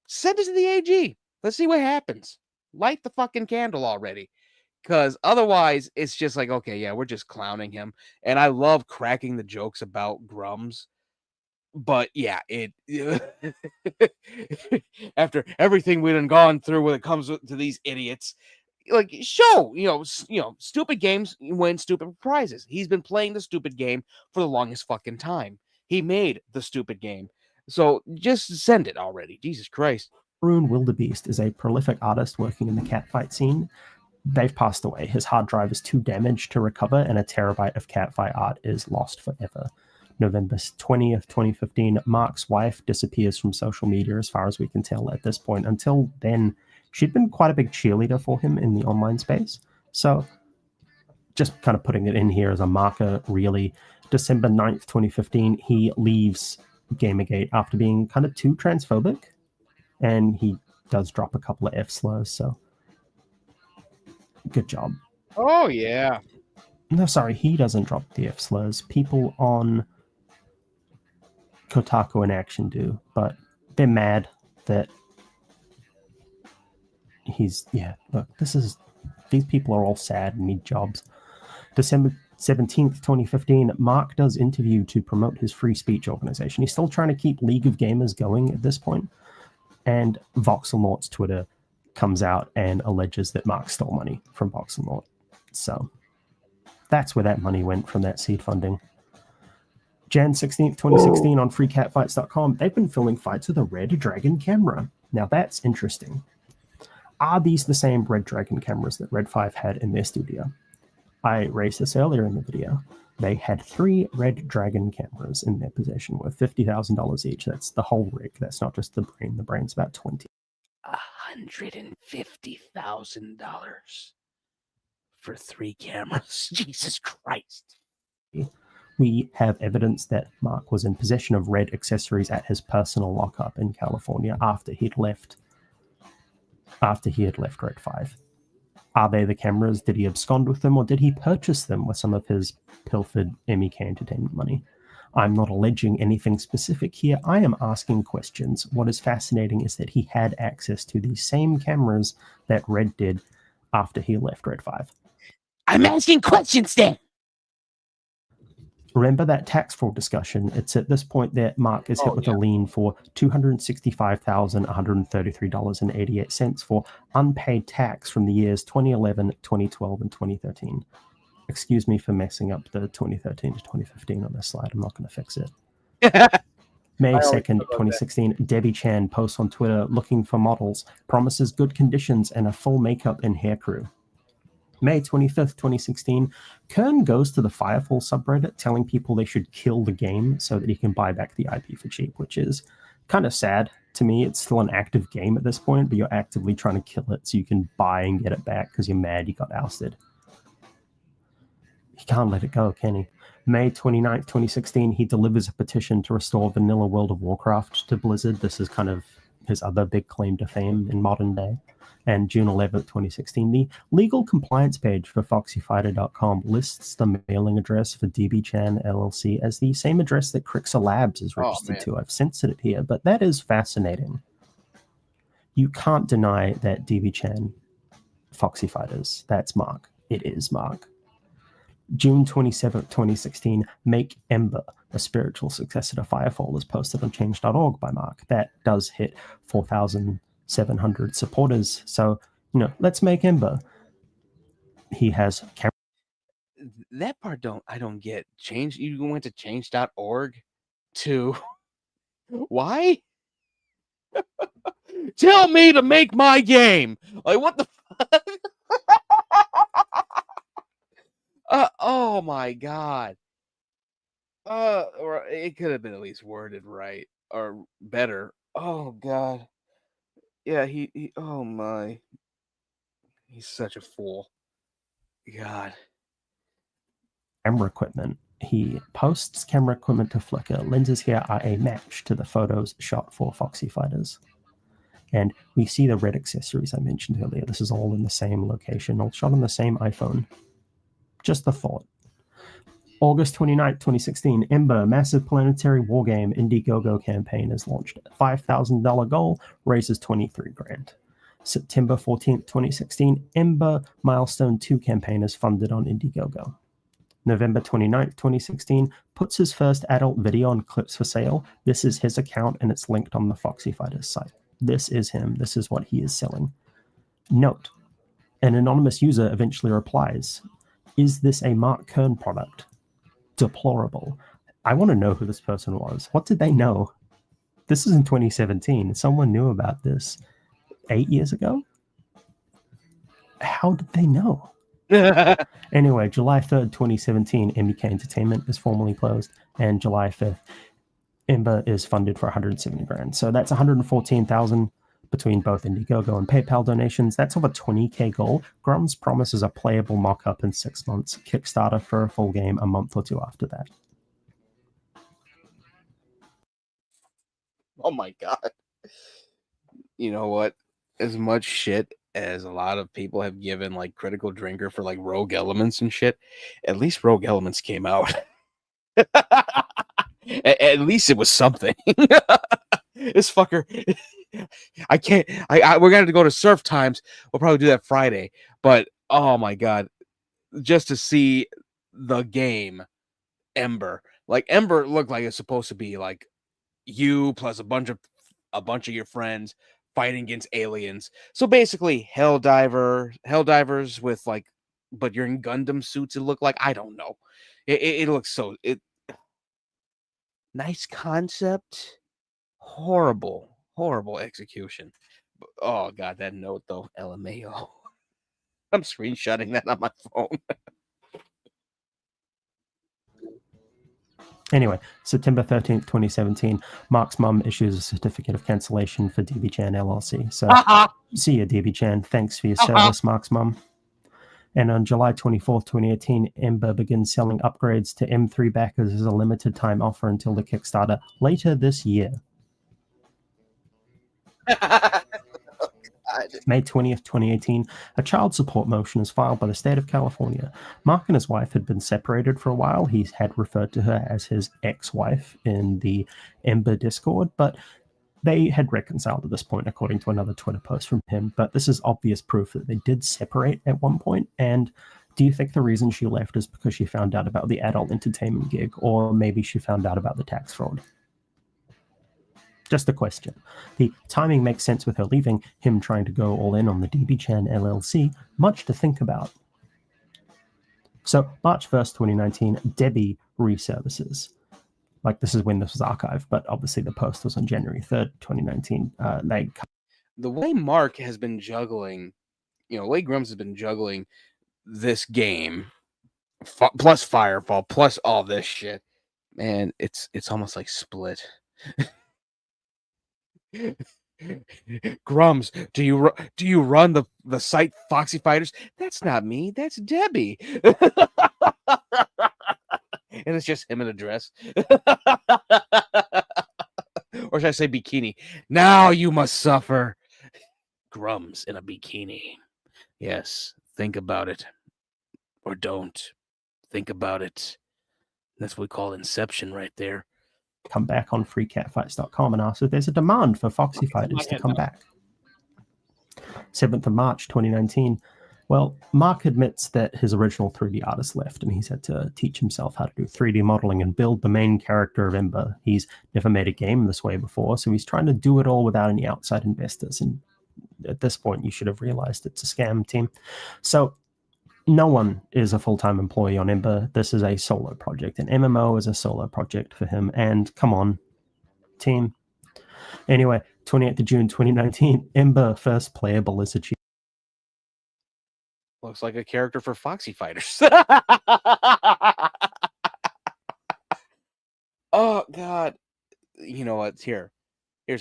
Send it to the AG. Let's see what happens. Light the fucking candle already. Because otherwise, it's just like, okay, yeah, we're just clowning him. And I love cracking the jokes about Grummz. But yeah, it after everything we've gone through when it comes to these idiots, like, stupid games win stupid prizes. He's been playing the stupid game for the longest fucking time. He made the stupid game. So just send it already. Jesus Christ. Arun Wildebeest is a prolific artist working in the catfight scene. They've passed away. His hard drive is too damaged to recover, and a terabyte of catfight art is lost forever. November 20th, 2015, Mark's wife disappears from social media as far as we can tell at this point. Until then, she'd been quite a big cheerleader for him in the online space. So just kind of putting it in here as a marker, really. December 9th, 2015, he leaves Gamergate after being kind of too transphobic. And he does drop a couple of F-slurs, so good job. Oh, yeah. No, sorry, he doesn't drop the F-slurs. People on Kotaku and Action do, but they're mad that look, these people are all sad and need jobs. December 17th, 2015, Mark does interview to promote his free speech organization. He's still trying to keep League of Gamers going at this point, and Voxelnaut's Twitter comes out and alleges that Mark stole money from Voxelnaut. So that's where that money went from that seed funding. Jan 16th, 2016 on freecatfights.com, they've been filming fights with a Red Dragon camera. Now that's interesting. Are these the same Red Dragon cameras that Red 5 had in their studio? I raised this earlier in the video. They had 3 Red Dragon cameras in their possession worth $50,000 each. That's the whole rig. That's not just the brain. The brain's about 20. $150,000 for 3 cameras. Jesus Christ. We have evidence that Mark was in possession of Red accessories at his personal lockup in California after he had left Red 5. Are they the cameras? Did he abscond with them, or did he purchase them with some of his pilfered MEK Entertainment money? I'm not alleging anything specific here. I am asking questions. What is fascinating is that he had access to these same cameras that Red did after he left Red 5. I'm asking questions, Dan. Remember that tax fraud discussion? It's at this point that Mark is hit with a lien for $265,133.88 for unpaid tax from the years 2011, 2012, and 2013. Excuse me for messing up the 2013 to 2015 on this slide. I'm not going to fix it. May 2nd, 2016, Debbie Chan posts on Twitter looking for models, promises good conditions and a full makeup and hair crew. May 25th, 2016, Kern goes to the Firefall subreddit telling people they should kill the game so that he can buy back the IP for cheap, which is kind of sad to me. It's still an active game at this point, but you're actively trying to kill it so you can buy and get it back because you're mad you got ousted. He can't let it go, can he? May 29th, 2016, he delivers a petition to restore vanilla World of Warcraft to Blizzard. This is kind of his other big claim to fame in modern day. And June 11th, 2016, the legal compliance page for foxyfighter.com lists the mailing address for DB Chan LLC as the same address that Crixer Labs is registered to. I've censored it here, but that is fascinating. You can't deny that DB Chan Foxy Fighters, that's Mark. It is Mark. June 27th, 2016, Make Ember, a spiritual successor to Firefall, is posted on change.org by Mark. That does hit 4,700 supporters. So, let's make Ember. He has that part I don't get. Change, you went to change.org to why? Tell me to make my game. Like, what the fuck? Oh my god. Or it could have been at least worded right or better. Oh god. Yeah, he oh my. He's such a fool. God. Camera equipment. He posts camera equipment to Flickr. Lenses here are a match to the photos shot for Foxy Fighters. And we see the red accessories I mentioned earlier. This is all in the same location, all shot on the same iPhone. Just the thought. August 29th, 2016, Ember, massive planetary wargame Indiegogo campaign is launched. $5,000 goal, raises $23,000. September 14th, 2016, Ember Milestone 2 campaign is funded on Indiegogo. November 29th, 2016, puts his first adult video on clips for sale. This is his account and it's linked on the Foxy Fighters site. This is him. This is what he is selling. Note, an anonymous user eventually replies, is this a Mark Kern product? Deplorable. I want to know who this person was. What did they know? This is in 2017. Someone knew about this 8 years ago? How did they know? Anyway, July 3rd, 2017, MEK Entertainment is formally closed, and July 5th, Ember is funded for $170,000. So that's $114,000 between both Indiegogo and PayPal donations. That's over $20,000 goal. Grummz promises a playable mock-up in 6 months. Kickstarter for a full game a month or two after that. Oh my god. You know what? As much shit as a lot of people have given like Critical Drinker for like Rogue Elements and shit, at least Rogue Elements came out. At least it was something. This fucker. I can't. We're gonna have to go to Surf Times. We'll probably do that Friday. But oh my god, just to see the game Ember. Like Ember looked like it's supposed to be like you plus a bunch of your friends fighting against aliens. So basically, Helldivers with like, but you're in Gundam suits. It looked like, I don't know. It looks so Nice concept. Horrible execution. Oh god, that note though, LMAO. I'm screenshotting that on my phone. Anyway, September 13th, 2017, Mark's mum issues a certificate of cancellation for DB-Chan LLC. So, see you, DB-Chan. Thanks for your service, Mark's mum. And on July 24th, 2018, Ember begins selling upgrades to M3 backers as a limited time offer until the Kickstarter later this year. May 20th, 2018, a child support motion is filed by the state of California. Mark and his wife had been separated for a while. He had referred to her as his ex-wife in the Ember Discord, but they had reconciled at this point, according to another Twitter post from him. But this is obvious proof that they did separate at one point. And do you think the reason she left is because she found out about the adult entertainment gig, or maybe she found out about the tax fraud? Just a question. The timing makes sense with her leaving, him trying to go all in on the DB-Chan LLC, much to think about. So, March 1st, 2019, Debbie resurfaces. Like, this is when this was archived, but obviously the post was on January 3rd, 2019. The way Mark has been juggling, the way Grummz has been juggling this game, plus Firefall, plus all this shit, man, it's almost like Split. Grummz, do you run the site Foxy Fighters? That's not me. That's Debbie. And it's just him in a dress. Or should I say bikini? Now you must suffer. Grummz in a bikini. Yes, think about it. Or don't. Think about it. That's what we call Inception right there. Come back on freecatfights.com and ask if there's a demand for Foxy Fighters to come back. 7th of March 2019. Well, Mark admits that his original 3D artist left and he's had to teach himself how to do 3D modeling and build the main character of Ember. He's never made a game this way before, so he's trying to do it all without any outside investors. And at this point, you should have realized it's a scam, team. So no one is a full-time employee on Ember. This is a solo project. An MMO is a solo project for him. And come on, team. Anyway, 28th of June 2019, Ember first playable is achieved. Looks like a character for Foxy Fighters. Oh, God. You know what? Here's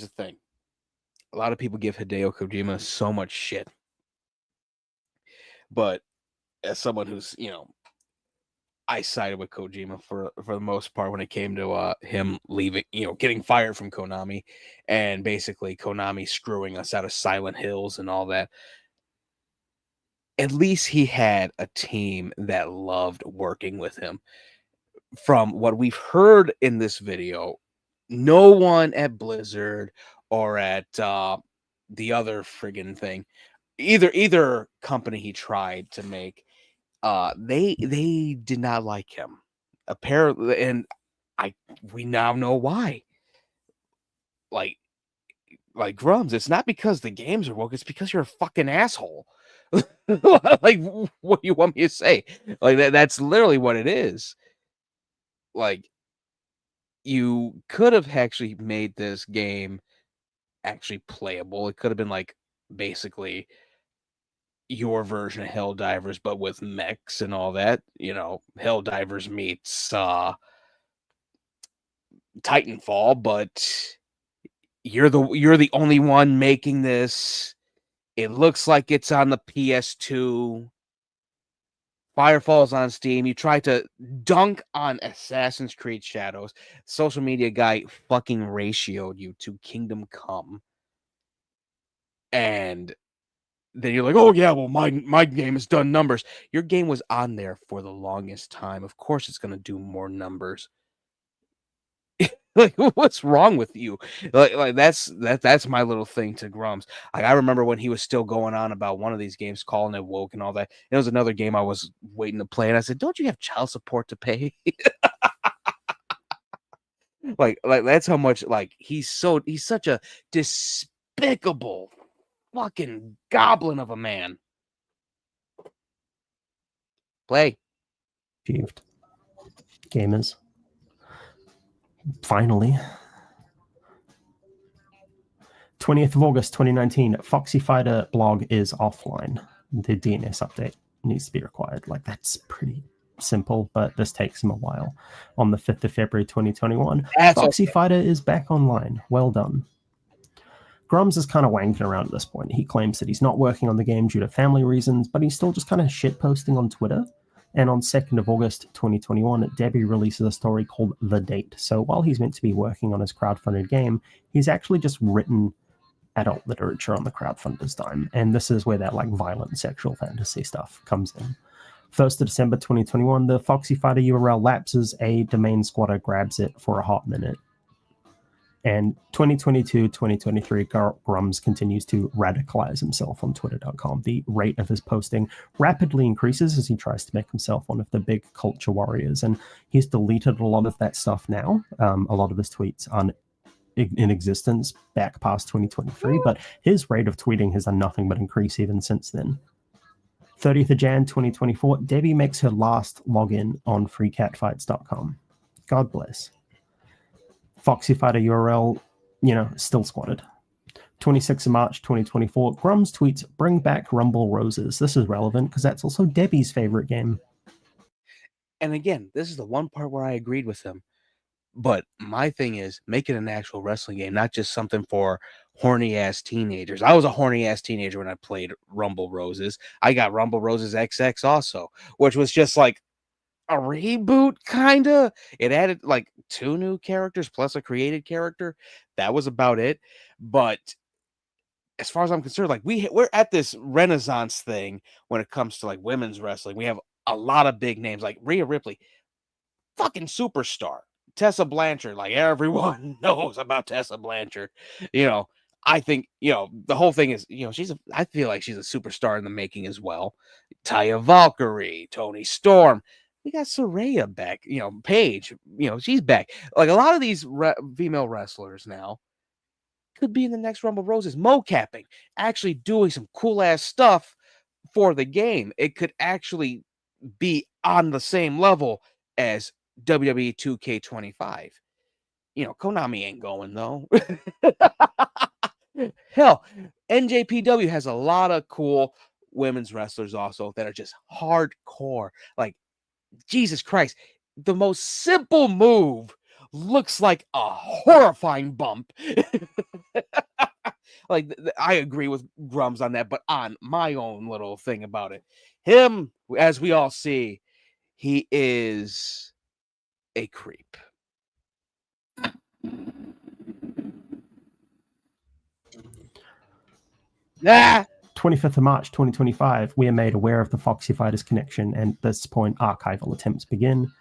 the thing. A lot of people give Hideo Kojima so much shit. But as someone who's, I sided with Kojima for the most part when it came to him leaving, getting fired from Konami and basically Konami screwing us out of Silent Hills and all that. At least he had a team that loved working with him. From what we've heard in this video, no one at Blizzard or at the other friggin' thing, either company he tried to make, they did not like him. Apparently, and we now know why. Like Grummz, it's not because the games are woke, it's because you're a fucking asshole. Like, what do you want me to say? Like, that's literally what it is. Like, you could have actually made this game actually playable. It could have been like basically your version of Helldivers, but with mechs and all that. Helldivers meets Titanfall, but you're the only one making this. It looks like it's on the PS2. Firefall's on Steam. You tried to dunk on Assassin's Creed Shadows. Social media guy fucking ratioed you to Kingdom Come. And then you're like, oh yeah, well, my game has done numbers. Your game was on there for the longest time. Of course it's going to do more numbers. Like, what's wrong with you? Like that's my little thing to Grummz. Like, I remember when he was still going on about one of these games, calling it woke and all that. It was another game I was waiting to play, and I said, "Don't you have child support to pay?" like that's how much he's such a despicable fucking goblin of a man. Play. Achieved. Gamers. Finally. 20th of August 2019, Foxy Fighter blog is offline. The DNS update needs to be required. Like, that's pretty simple, but this takes him a while. On the 5th of February 2021, Foxy Fighter is back online. Well done. Grummz is kind of wanking around at this point. He claims that he's not working on the game due to family reasons, but he's still just kind of shitposting on Twitter. And on 2nd of August 2021, Debbie releases a story called The Date. So while he's meant to be working on his crowdfunded game, he's actually just written adult literature on the crowdfunder's dime. And this is where that like violent sexual fantasy stuff comes in. 1st of December 2021, the Foxy Fighter URL lapses. A domain squatter grabs it for a hot minute. And 2022-2023, Grummz continues to radicalize himself on Twitter.com. The rate of his posting rapidly increases as he tries to make himself one of the big culture warriors. And he's deleted a lot of that stuff now. A lot of his tweets are in existence back past 2023, but his rate of tweeting has done nothing but increase even since then. 30th of Jan 2024, Debbie makes her last login on freecatfights.com. God bless. Foxy Fighter URL, still squatted. 26th of March 2024, Grummz tweets, bring back Rumble Roses. This is relevant because that's also Debbie's favorite game. And again, this is the one part where I agreed with him. But my thing is, make it an actual wrestling game, not just something for horny-ass teenagers. I was a horny-ass teenager when I played Rumble Roses. I got Rumble Roses XX also, which was just like a reboot, kind of. It added like 2 new characters plus a created character. That was about it. But as far as I'm concerned, like we're at this renaissance thing when it comes to like women's wrestling. We have a lot of big names like Rhea Ripley, fucking superstar. Tessa Blanchard, like everyone knows about Tessa Blanchard. I think, the whole thing is, I feel like she's a superstar in the making as well. Taya Valkyrie, Toni Storm. We got Saraya back, Paige, she's back. Like a lot of these female wrestlers now could be in the next Rumble Roses, mocapping, actually doing some cool ass stuff for the game. It could actually be on the same level as WWE 2K25. Konami ain't going though. Hell, NJPW has a lot of cool women's wrestlers also that are just hardcore. Like, Jesus Christ, the most simple move looks like a horrifying bump. Like, I agree with Grummz on that, but on my own little thing about it, him, as we all see, he is a creep. Ah! 25th of March 2025, we are made aware of the Foxy Fighters connection, and at this point, archival attempts begin.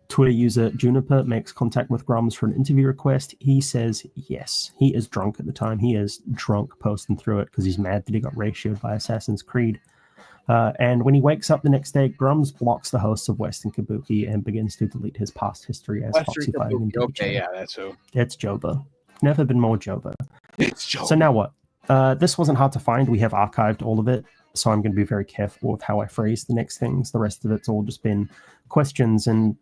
Twitter user Juniper makes contact with Grummz for an interview request. He says yes. He is drunk at the time. He is drunk posting through it because he's mad that he got ratioed by Assassin's Creed. And when he wakes up the next day, Grummz blocks the hosts of Western Kabuki and begins to delete his past history as Foxy Fighting. Okay, yeah, that's who. It's Joba. Never been more Joba. It's Joba. So now what? This wasn't hard to find. We have archived all of it, so I'm going to be very careful with how I phrase the next things. The rest of it's all just been questions and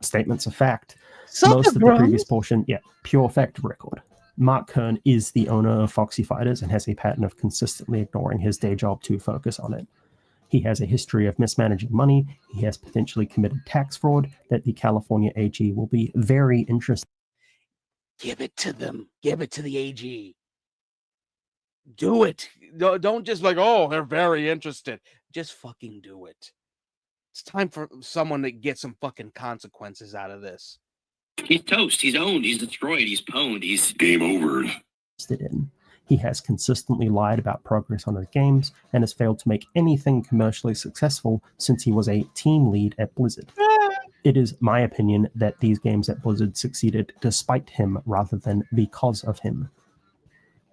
statements of fact. Most of the previous portion, pure fact record. Mark Kern is the owner of Foxy Fighters and has a pattern of consistently ignoring his day job to focus on it. He has a history of mismanaging money. He has potentially committed tax fraud that the California AG will be very interested. Give it to them. Give it to the AG. Do it. Don't just like, oh, they're very interested. Just fucking do it. It's time for someone to get some fucking consequences out of this. He's toast. He's owned. He's destroyed. He's pwned. He's game over. He has consistently lied about progress on his games and has failed to make anything commercially successful since he was a team lead at Blizzard. It is my opinion that these games at Blizzard succeeded despite him rather than because of him.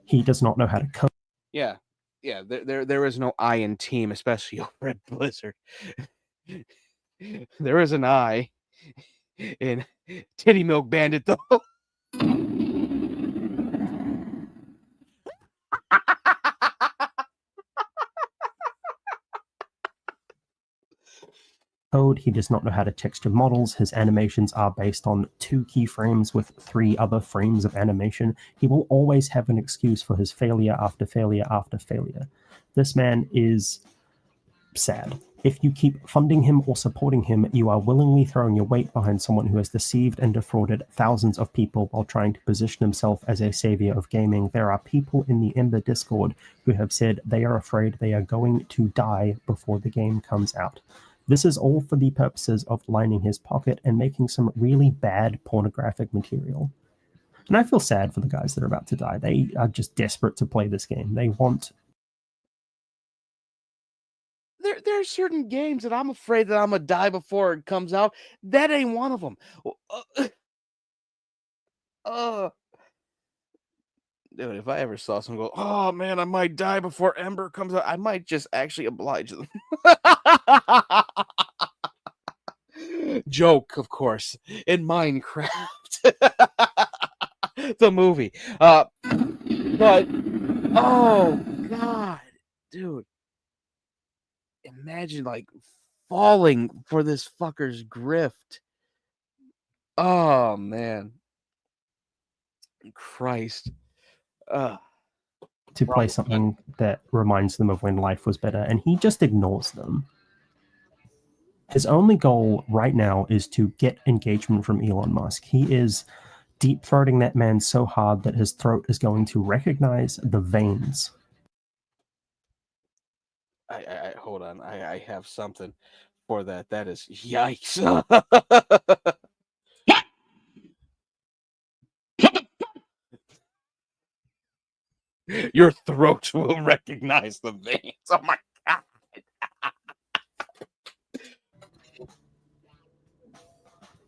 He does not know how to code. Yeah. There is no I in team, especially over at Blizzard. There is an I in Titty Milk Bandit, though. code. He does not know how to texture models. His animations are based on 2 keyframes with 3 other frames of animation. He will always have an excuse for his failure after failure after failure. This man is sad. If you keep funding him or supporting him, you are willingly throwing your weight behind someone who has deceived and defrauded thousands of people while trying to position himself as a savior of gaming. There are people in the Ember Discord who have said they are afraid they are going to die before the game comes out. This is all for the purposes of lining his pocket and making some really bad pornographic material. And I feel sad for the guys that are about to die. They are just desperate to play this game. They want... There are certain games that I'm afraid that I'm gonna die before it comes out. That ain't one of them. Dude, if I ever saw someone go, oh man, I might die before Ember comes out, I might just actually oblige them. Joke, of course, in Minecraft, the movie. But oh god, dude, imagine like falling for this fucker's grift. Oh man, Christ. To play something that reminds them of when life was better, and he just ignores them. His only goal right now is to get engagement from Elon Musk. He is deep-throating that man so hard that his throat is going to recognize the veins. I hold on. I have something for that. That is yikes. Your throat will recognize the veins. Oh my god.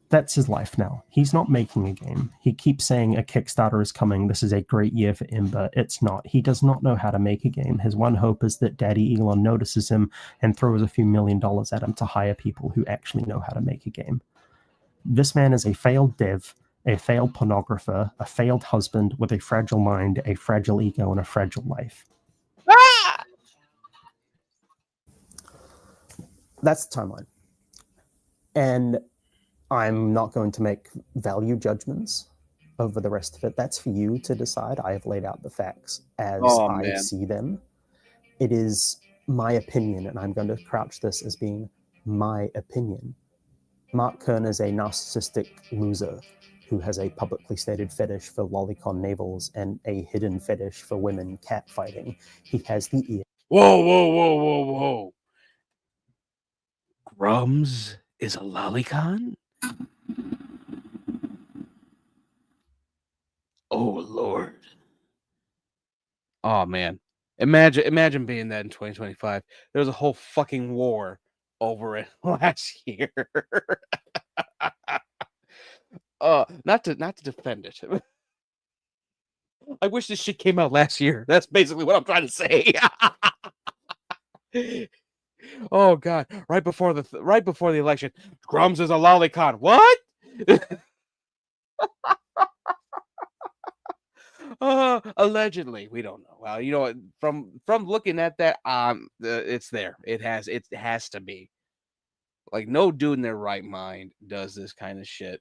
That's his life now. He's not making a game. He keeps saying a Kickstarter is coming. This is a great year for Ember. It's not. He does not know how to make a game. His one hope is that Daddy Elon notices him and throws a few $1 million at him to hire people who actually know how to make a game. This man is a failed dev, a failed pornographer, a failed husband with a fragile mind, a fragile ego, and a fragile life. Ah! That's the timeline. And I'm not going to make value judgments over the rest of it. That's for you to decide. I have laid out the facts as I see them. It is my opinion, and I'm going to crouch this as being my opinion. Mark Kern is a narcissistic loser who has a publicly stated fetish for lolicon navels and a hidden fetish for women catfighting. He has the ear. Whoa. Grummz is a lolicon? Oh Lord. Oh man. Imagine being that in 2025. There was a whole fucking war over it last year. Not to defend it. I wish this shit came out last year. That's basically what I'm trying to say. Oh god, right before the election, Grummz is a lolicon. What? Allegedly, we don't know. Well, you know, from looking at that, it's there. It has to be. Like, no dude in their right mind does this kind of shit.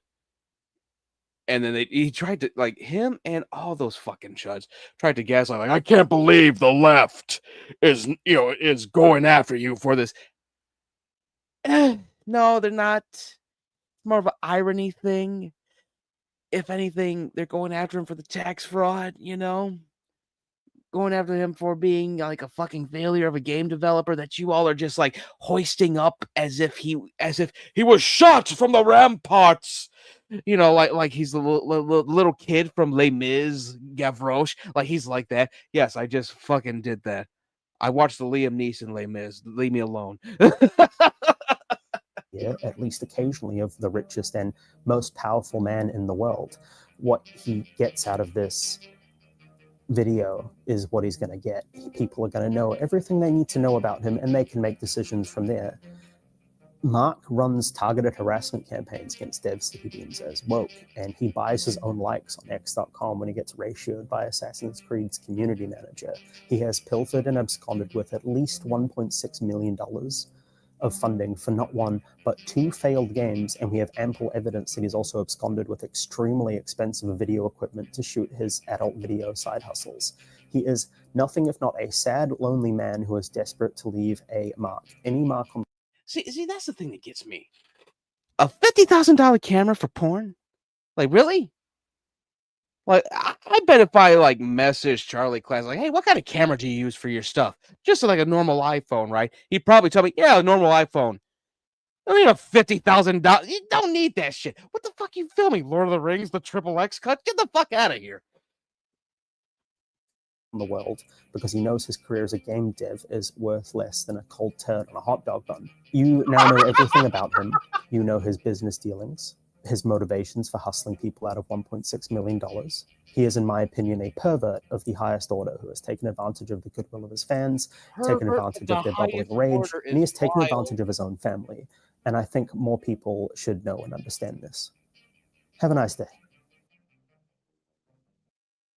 And then he tried to, like, him and all those fucking chuds tried to gaslight, like, I can't believe the left is going after you for this. No, they're not. It's more of an irony thing. If anything, they're going after him for the tax fraud, going after him for being like a fucking failure of a game developer that you all are just like hoisting up as if he was shot from the ramparts. Like he's the little kid from Les Mis, Gavroche. Like he's like that. Yes, I just fucking did that. I watched the Liam Neeson Les Mis. Leave me alone. Yeah, at least occasionally, of the richest and most powerful man in the world. What he gets out of this video is what he's going to get. People are going to know everything they need to know about him, and they can make decisions from there. Mark runs targeted harassment campaigns against devs that he deems as woke, and he buys his own likes on X.com when he gets ratioed by Assassin's Creed's community manager. He has pilfered and absconded with at least $1.6 million of funding for not one, but 2 failed games, and we have ample evidence that he's also absconded with extremely expensive video equipment to shoot his adult video side hustles. He is nothing if not a sad, lonely man who is desperate to leave a mark. Any mark on... See, that's the thing that gets me. A $50,000 camera for porn? Like, really? Like, I bet if I like message Charlie Class, like, hey, what kind of camera do you use for your stuff? Just like a normal iPhone, right? He'd probably tell me, yeah, a normal iPhone. I mean, a $50,000. You don't need that shit. What the fuck you filming? Lord of the Rings, the XXX cut? Get the fuck out of here. The world, because he knows his career as a game dev is worth less than a cold turd on a hot dog bun. You now know everything about him. You know his business dealings, his motivations for hustling people out of $1.6 million. He is, in my opinion, a pervert of the highest order who has taken advantage of the goodwill of his fans, taken advantage of their bubbling rage, and he has taken advantage of his own family. And I think more people should know and understand this. Have a nice day.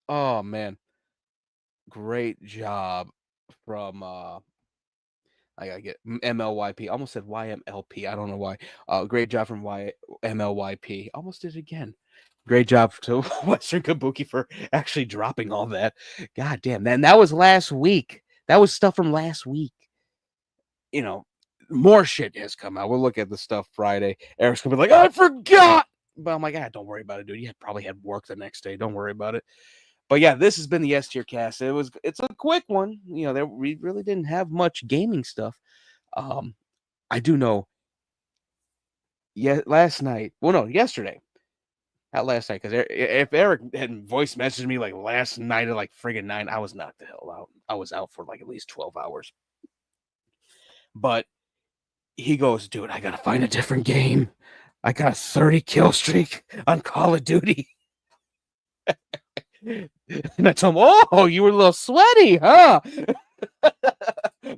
Oh, man. Great job from I gotta get MLYP. Almost said YMLP. I don't know why. Great job from MLYP. Almost did it again. Great job to Western Kabuki for actually dropping all that. God damn. Then that was last week. That was stuff from last week. You know, more shit has come out. We'll look at the stuff Friday. Eric's gonna be like, I forgot. But I'm like, don't worry about it, dude. You probably had work the next day. Don't worry about it. But yeah, this has been the S-TierCast. It's a quick one. You know, we really didn't have much gaming stuff. I do know. Yeah, yesterday. Not last night, because if Eric had voice messaged me like last night at like friggin' 9, I was knocked the hell out. I was out for like at least 12 hours. But he goes, dude, I gotta find a different game. I got a 30 kill streak on Call of Duty. And I told him, oh, you were a little sweaty, huh?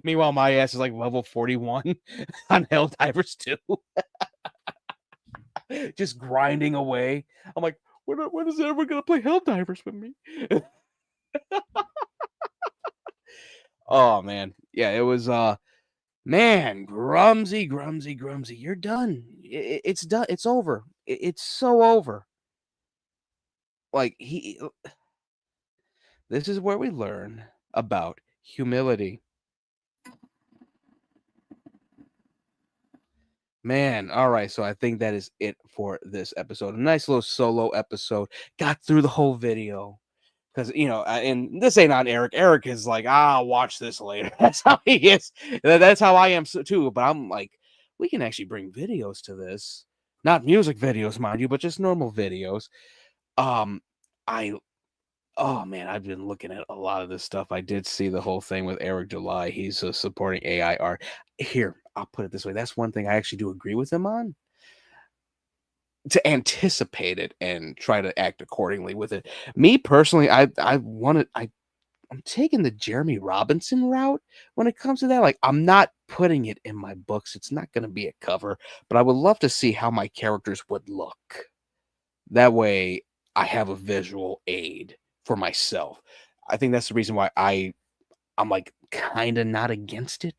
Meanwhile, my ass is like level 41 on Helldivers 2. Just grinding away. I'm like, when is everyone going to play Helldivers with me? Oh, man. Yeah, it was, man, Grummzy. You're done. It's done. It's over. It's so over. Like, this is where we learn about humility. Man, all right. So I think that is it for this episode. A nice little solo episode. Got through the whole video. Because, you know, and this ain't on Eric. Eric is like, I'll watch this later. That's how he is. That's how I am too. But I'm like, we can actually bring videos to this. Not music videos, mind you, but just normal videos. Oh man, I've been looking at a lot of this stuff. I did see the whole thing with Eric July. He's supporting AI art. Here, I'll put it this way. That's one thing I actually do agree with him on. To anticipate it and try to act accordingly with it. Me personally, I'm taking the Jeremy Robinson route when it comes to that. Like, I'm not putting it in my books. It's not going to be a cover, but I would love to see how my characters would look. That way, I have a visual aid for myself. I think that's the reason why I'm like kind of not against it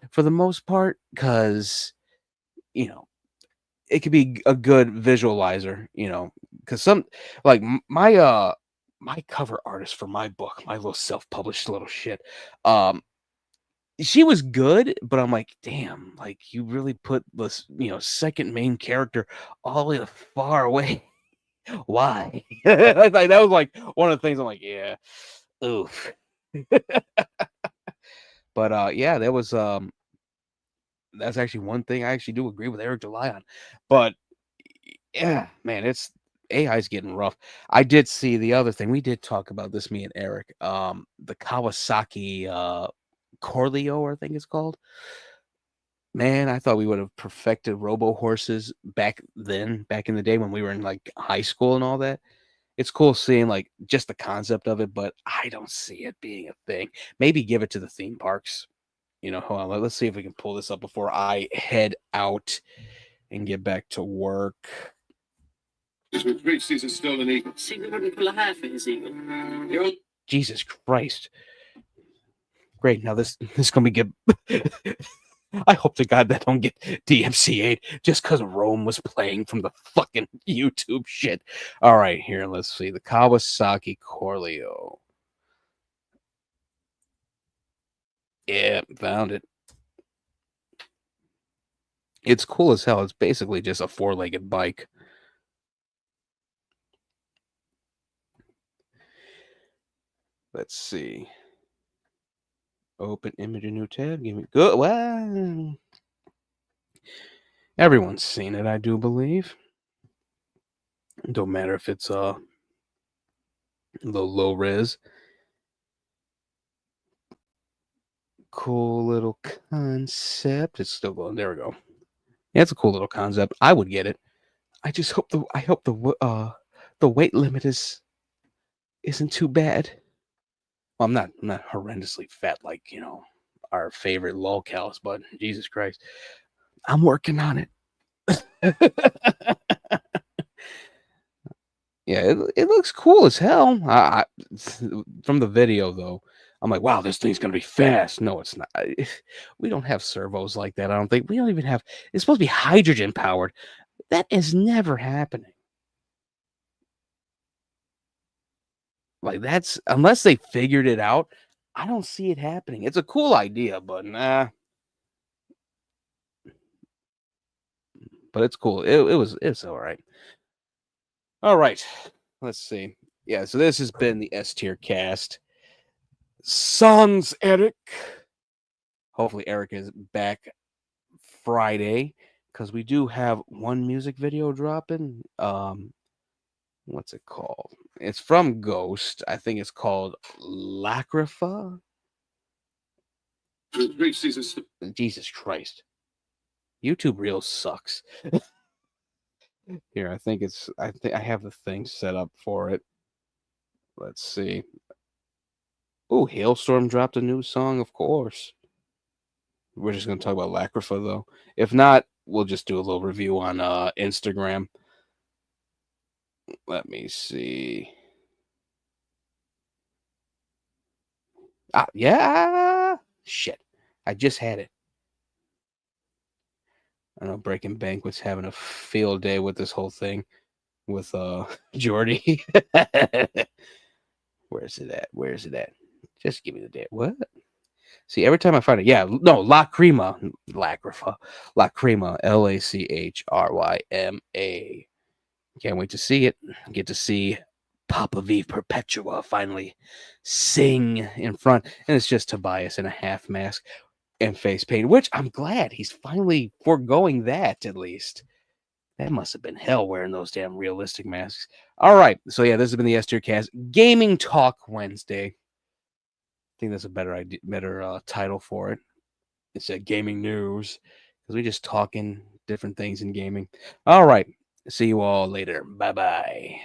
for the most part, because, you know, it could be a good visualizer, you know, because some like my cover artist for my book, my little self-published little shit, she was good, but I'm like, damn, like you really put this, you know, second main character all the way far away. Why? Like, that was like one of the things I'm like, yeah, oof. But yeah, that was that's actually one thing I actually do agree with Eric July on. But yeah, man, it's AI's getting rough. I did see the other thing. We did talk about this, me and Eric. The Kawasaki Corleo, I think it's called. Man, I thought we would have perfected robo horses back then, back in the day when we were in like high school and all that. It's cool seeing like just the concept of it, but I don't see it being a thing. Maybe give it to the theme parks. You know, hold on. Let's see if we can pull this up before I head out and get back to work. With Reese's is still an eagle. See, we wouldn't pull a hair for his eagle. Jesus Christ. Great. Now this is gonna be good. I hope to God that don't get DMCA'd just because Rome was playing from the fucking YouTube shit. All right, here, let's see. The Kawasaki Corleo. Yeah, found it. It's cool as hell. It's basically just a four-legged bike. Let's see. Open image, a new tab. Give me good. Well, everyone's seen it, I do believe. Don't matter if it's the low res. Cool little concept. It's still going. There we go. Yeah, it's a cool little concept. I would get it. I just hope the weight limit isn't too bad. Well, I'm not horrendously fat like our favorite lolcows, but Jesus Christ, I'm working on it. Yeah, it looks cool as hell. From the video though, I'm like, wow, this thing's gonna be fast. No, it's not. We don't have servos like that. I don't think we don't even have. It's supposed to be hydrogen powered. That is never happening. Like that's unless they figured it out. I don't see it happening. It's a cool idea, but nah. But it's cool. It's all right. All right. Let's see. Yeah, so this has been the S-TierCast. Sans Eric. Hopefully Eric is back Friday because we do have one music video dropping. What's it called? It's from Ghost. I think it's called Lacrifa. Jesus Christ. YouTube Reels sucks. Here, I think I have the thing set up for it. Let's see. Oh, Hailstorm dropped a new song, of course. We're just gonna talk about Lacrifa though. If not, we'll just do a little review on Instagram. Let me see. Yeah. Shit. I just had it. I know Breaking Banquet's having a field day with this whole thing with Jordy. Where's it at? Where's it at? Just give me the date. What? See, every time I find it, yeah, no, La Crema, Lacrifa, La Crema, Lachryma. Can't wait to see it. Get to see Papa Vive Perpetua finally sing in front. And it's just Tobias in a half mask and face paint, which I'm glad he's finally foregoing that at least. That must have been hell wearing those damn realistic masks. All right. So, yeah, this has been the S-TierCast Gaming Talk Wednesday. I think that's a better title for it. It's a gaming news because we're just talking different things in gaming. All right. See you all later. Bye-bye.